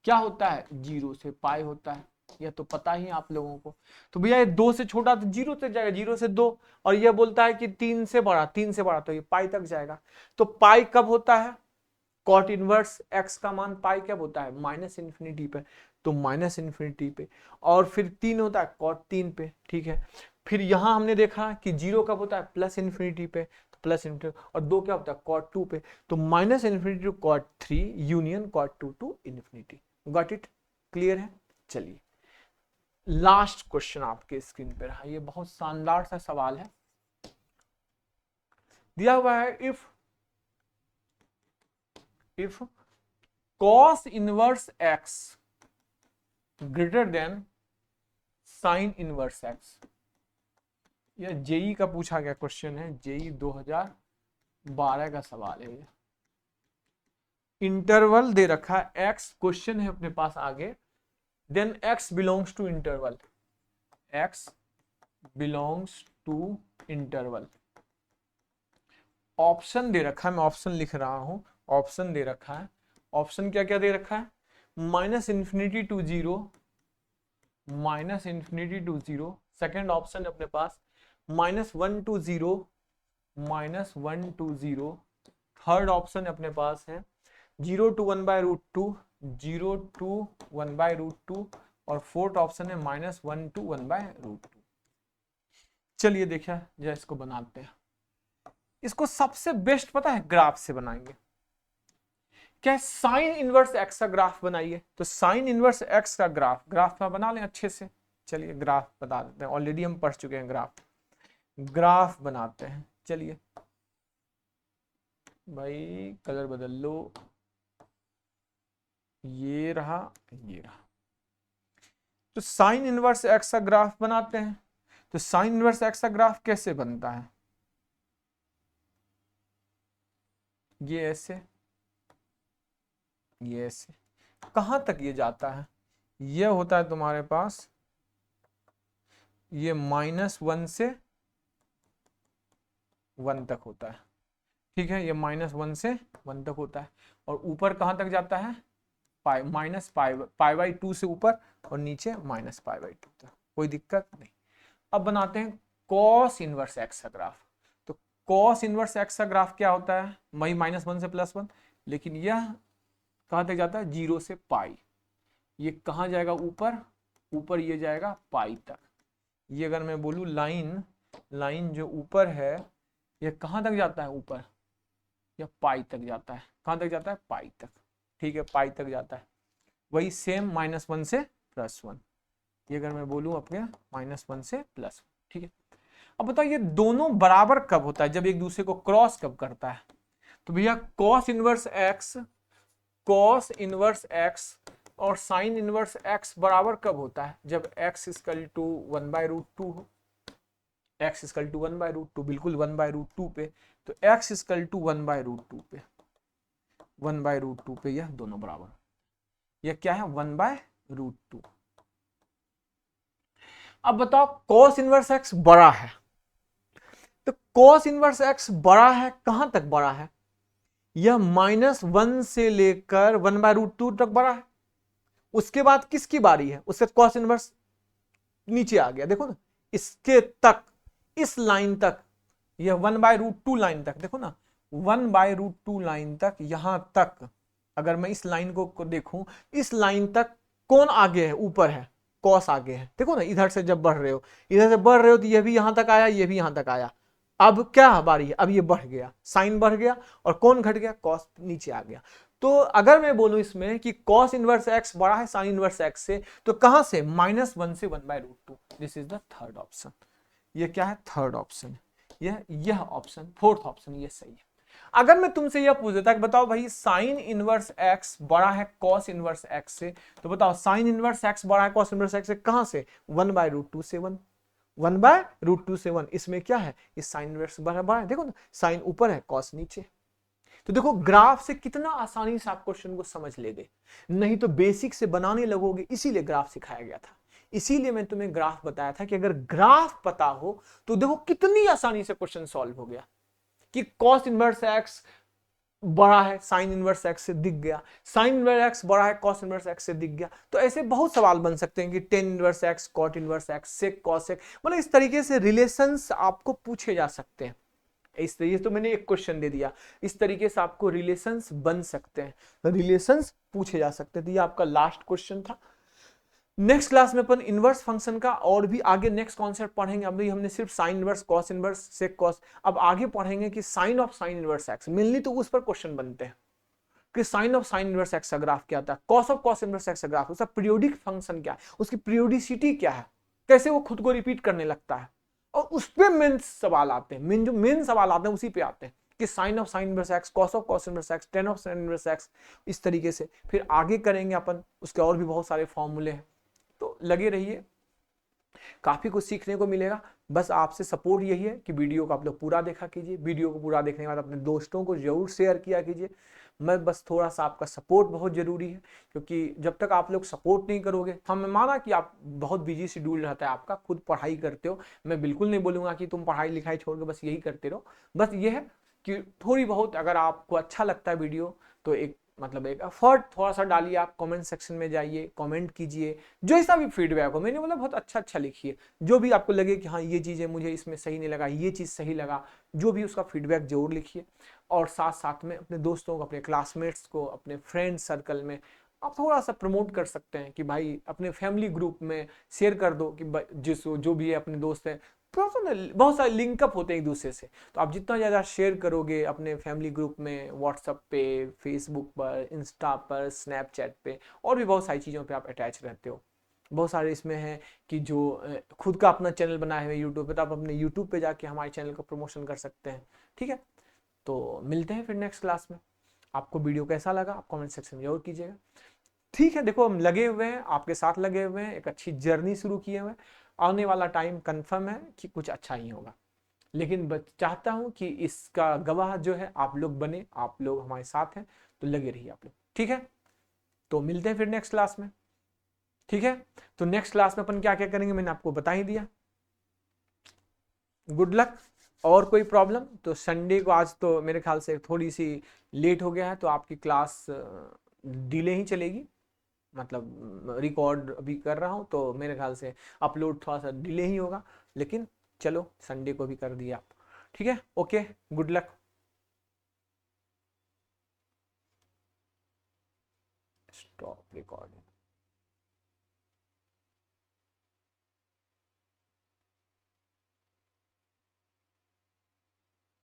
क्या होता है, 0 से पाई होता है, यह तो पता ही आप लोगों को। तो भैया ये 2 से छोटा तो 0 तक जाएगा, 0 से 2, और यह बोलता है कि 3 से बड़ा, 3 से बड़ा, तो ये पाई तक जाएगा। तो पाई कब होता है, कॉट इनवर्स एक्स का मान पाई कब होता है, माइनस इंफिनिटी पे, तो माइनस इंफिनिटी पे, और फिर 3 होता है कॉट 3 पे, ठीक है। फिर यहां हमने देखा कि 0 कब होता है, प्लस इंफिनिटी पे, तो प्लस इंफिनिटी, और 2 क्या होता है, कॉट 2 पे, तो minus infinity to cot 3 union cot 2 to infinity. Got it, clear है। चलिए लास्ट क्वेश्चन आपके स्क्रीन पे रहा, ये बहुत शानदार सा सवाल है, दिया हुआ है if cos inverse x greater than sine inverse x, यह जेई का पूछा गया क्वेश्चन है, जेई 2012 का सवाल है। इंटरवल दे रखा है x, क्वेश्चन है अपने पास आगे, then x belongs to interval, x belongs to interval. Option दे रखा है, मैं ऑप्शन लिख रहा हूं, ऑप्शन दे रखा है, ऑप्शन क्या क्या दे रखा है, minus infinity to 0, minus infinity to 0, second option अपने पास -1 to 0, -1 to 0, थर्ड ऑप्शन अपने पास है 0 to 1/√2, 0 to 1/√2, और फोर्थ ऑप्शन है -1 to 1/√2। चलिए देखिए जरा इसको बनाते हैं, इसको सबसे बेस्ट पता है ग्राफ से बनाएंगे, क्या साइन इनवर्स एक्स का ग्राफ बनाइए, तो साइन इनवर्स एक्स का ग्राफ में बना लें अच्छे से। चलिए ग्राफ बता देते हैं, ऑलरेडी हम पढ़ चुके हैं, ग्राफ बनाते हैं। चलिए भाई कलर बदल लो, ये रहा, ये रहा, तो साइन इनवर्स एक्स का ग्राफ बनाते हैं। तो साइन इनवर्स एक्स का ग्राफ कैसे बनता है, ये ऐसे, ये ऐसे, कहां तक ये जाता है, ये होता है तुम्हारे पास, ये -1 से 1 तक होता है, ठीक है, ये -1 से 1 तक होता है, और ऊपर कहाँ तक जाता है, पाई माइनस पाई बाई 2 से ऊपर, और नीचे -पाई बाई 2 तक, कोई दिक्कत नहीं। अब बनाते हैं कॉस इनवर्स एक्स का ग्राफ। तो कॉस इनवर्स एक्स का ग्राफ क्या होता है, वही -1 से +1, लेकिन यह कहाँ तक जाता है, 0 से पाई। ये कहाँ जाएगा, ऊपर, ऊपर ये जाएगा पाई तक। ये अगर मैं बोलूँ लाइन जो ऊपर है, ये कहाँ तक जाता है, ऊपर, या पाई तक जाता है, कहाँ तक जाता है, पाई तक। ठीक है, पाई तक जाता है। वही सेम -1 से +1, ये अगर मैं बोलूँ आपके -1 से +1। ठीक है, अब बताओ ये दोनों बराबर कब होता है, जब एक दूसरे को क्रॉस कब करता है। तो भैया कॉस इनवर्स एक्स और साइन इनवर्स एक्स बराबर कब होता है, जब x = 1/√2 हो। x = 1/√2, बिल्कुल 1/√2 पे, तो x = 1/√2 पे, 1/√2 पे यह दोनों बराबर, यह क्या है, 1/√2। अब बताओ cos इनवर्स x बड़ा है, तो cos इनवर्स x बड़ा है, कहां तक बड़ा है, यह -1 से लेकर 1/√2 तक बड़ा है। उसके बाद किसकी बारी है, उससे cos इनवर्स नीचे आ गया, देखो ना, इसके तक, इस लाइन तक, यह 1/√2 लाइन तक, देखो ना, 1/√2 लाइन तक, यहां तक अगर मैं इस लाइन को देखूं, इस लाइन तक कौन आगे है, ऊपर है, कॉस आगे है। देखो ना, इधर से जब बढ़ रहे हो, इधर से बढ़ रहे हो, तो यह भी यहां तक आया, यह भी यहां तक आया। अब क्या बारी है, अब ये बढ़ गया, साइन बढ़ गया, और कौन घट गया, कॉस नीचे आ गया। तो अगर मैं बोलूं इसमें कि कॉस इनवर्स एक्स बड़ा है साइन इनवर्स एक्स से, तो कहां से, -1 से 1/√2। This is the third option. ये क्या है, थर्ड ऑप्शन। यह ऑप्शन, फोर्थ ऑप्शन, ये सही है। अगर मैं तुमसे यह पूछ देता कि बताओ भाई साइन इनवर्स एक्स बड़ा है कॉस इनवर्स एक्स से, तो बताओ साइन इनवर्स एक्स बड़ा है कॉस इनवर्स एक्स से, कहां से, 1/√2 से 1, 1/√2 से 1। इसमें क्या है, इस साइन इनवर्स बड़ा है, देखो ना, साइन ऊपर है, कॉस नीचे। तो देखो ग्राफ से कितना आसानी से आप क्वेश्चन को समझ लेंगे, नहीं तो बेसिक से बनाने लगोगे, इसीलिए ग्राफ सिखाया गया था। इसीलिए मैं तुम्हें ग्राफ बताया था कि अगर ग्राफ पता हो तो देखो कितनी आसानी से क्वेश्चन सॉल्व हो गया, कि कॉस इनवर्स एक्स बड़ा है साइन इनवर्स एक्स से, दिख गया, साइन इनवर्स एक्स बड़ा है कॉस इनवर्स एक्स से, दिख गया। तो ऐसे बहुत सवाल बन सकते हैं कि tan inverse x cot inverse x sec cosec, मतलब इस तरीके से रिलेशंस आपको पूछे जा सकते हैं। इस तरीके से, तो मैंने एक क्वेश्चन दे दिया, इस तरीके से आपको रिलेशंस बन सकते हैं, रिलेशंस पूछे जा सकते हैं। तो ये आपका लास्ट क्वेश्चन था। नेक्स्ट क्लास में अपन इनवर्स फंक्शन का और भी आगे नेक्स्ट कॉन्सेप्ट पढ़ेंगे। अभी हमने सिर्फ sine inverse cos inverse sec cos, अब आगे पढ़ेंगे कि sine of sine inverse x, mainly तो उस पर क्वेश्चन बनते हैं कि sine of sine inverse x का ग्राफ क्या होता है, cos of cos inverse x का ग्राफ, उसका पीरियोडिक फंक्शन क्या है, उसकी पीरियोडिसिटी क्या है, कैसे वो खुद को रिपीट करने लगता है, और उस पर मेन सवाल आते हैं, मेन जो मेन सवाल आते हैं उसी पे आते हैं कि sine of sine inverse x, cos of cos inverse x, tan of sine inverse x, इस तरीके से फिर आगे करेंगे अपन। उसके और भी बहुत सारे फॉर्मूले हैं, तो लगे रहिए, काफी कुछ सीखने को मिलेगा। बस आपसे सपोर्ट यही है कि वीडियो को आप लोग पूरा देखा कीजिए, वीडियो को पूरा देखने के बाद अपने दोस्तों को जरूर शेयर किया कीजिए। मैं बस थोड़ा सा आपका सपोर्ट बहुत जरूरी है, क्योंकि जब तक आप लोग सपोर्ट नहीं करोगे, हम माना कि आप बहुत बिजी शेड्यूल रहता है आपका, खुद पढ़ाई करते हो, मैं बिल्कुल नहीं बोलूंगा कि तुम पढ़ाई लिखाई छोड़ के बस यही करते रहो। बस ये है कि थोड़ी बहुत अगर आपको अच्छा लगता है वीडियो, तो एक मतलब एक एफर्ट थोड़ा सा डालिए, आप कमेंट सेक्शन में जाइए, कमेंट कीजिए, जो ऐसा भी फीडबैक हो, मैंने बोला बहुत अच्छा लिखिए, जो भी आपको लगे कि हाँ ये चीज़ें मुझे इसमें सही नहीं लगा, ये चीज़ सही लगा, जो भी उसका फीडबैक जरूर लिखिए। और साथ साथ में अपने दोस्तों को, अपने क्लासमेट्स को, अपने फ्रेंड सर्कल में आप थोड़ा सा प्रमोट कर सकते हैं कि भाई अपने फैमिली ग्रुप में शेयर कर दो कि जिस जो भी है अपने दोस्त हैं, बहुत सारे लिंकअप होते हैं एक दूसरे से, तो आप जितना ज़्यादा शेयर करोगे अपने फैमिली ग्रुप में, व्हाट्सएप पे, फेसबुक पर, इंस्टा पर, स्नैपचैट पे, और भी बहुत सारी चीज़ों पे आप अटैच रहते हो। बहुत सारे इसमें है कि जो खुद का अपना चैनल बनाए हुए यूट्यूब पे, तो आप अपने यूट्यूब पे जाके हमारे चैनल का प्रमोशन कर सकते हैं। ठीक है, तो मिलते हैं फिर नेक्स्ट क्लास में। आपको वीडियो कैसा लगा आप कमेंट सेक्शन में जरूर कीजिएगा। ठीक है, देखो हम लगे हुए हैं, आपके साथ लगे हुए हैं, एक अच्छी जर्नी शुरू किए हुए हैं। आने वाला टाइम कंफर्म है कि कुछ अच्छा ही होगा, लेकिन चाहता हूं कि इसका गवाह जो है आप लोग बने, आप लोग हमारे साथ हैं, तो लगे रहिए आप लोग। ठीक है, तो मिलते हैं फिर नेक्स्ट क्लास में। ठीक है, तो नेक्स्ट क्लास में अपन क्या क्या करेंगे मैंने आपको बता ही दिया। Good luck. और कोई प्रॉब्लम तो संडे को, आज तो मेरे ख्याल से थोड़ी सी लेट हो गया है तो आपकी क्लास डिले ही चलेगी, मतलब रिकॉर्ड अभी कर रहा हूँ तो मेरे ख्याल से अपलोड थोड़ा सा डिले ही होगा, लेकिन चलो संडे को भी कर दिया आप। ठीक है, okay, good luck. Stop recording.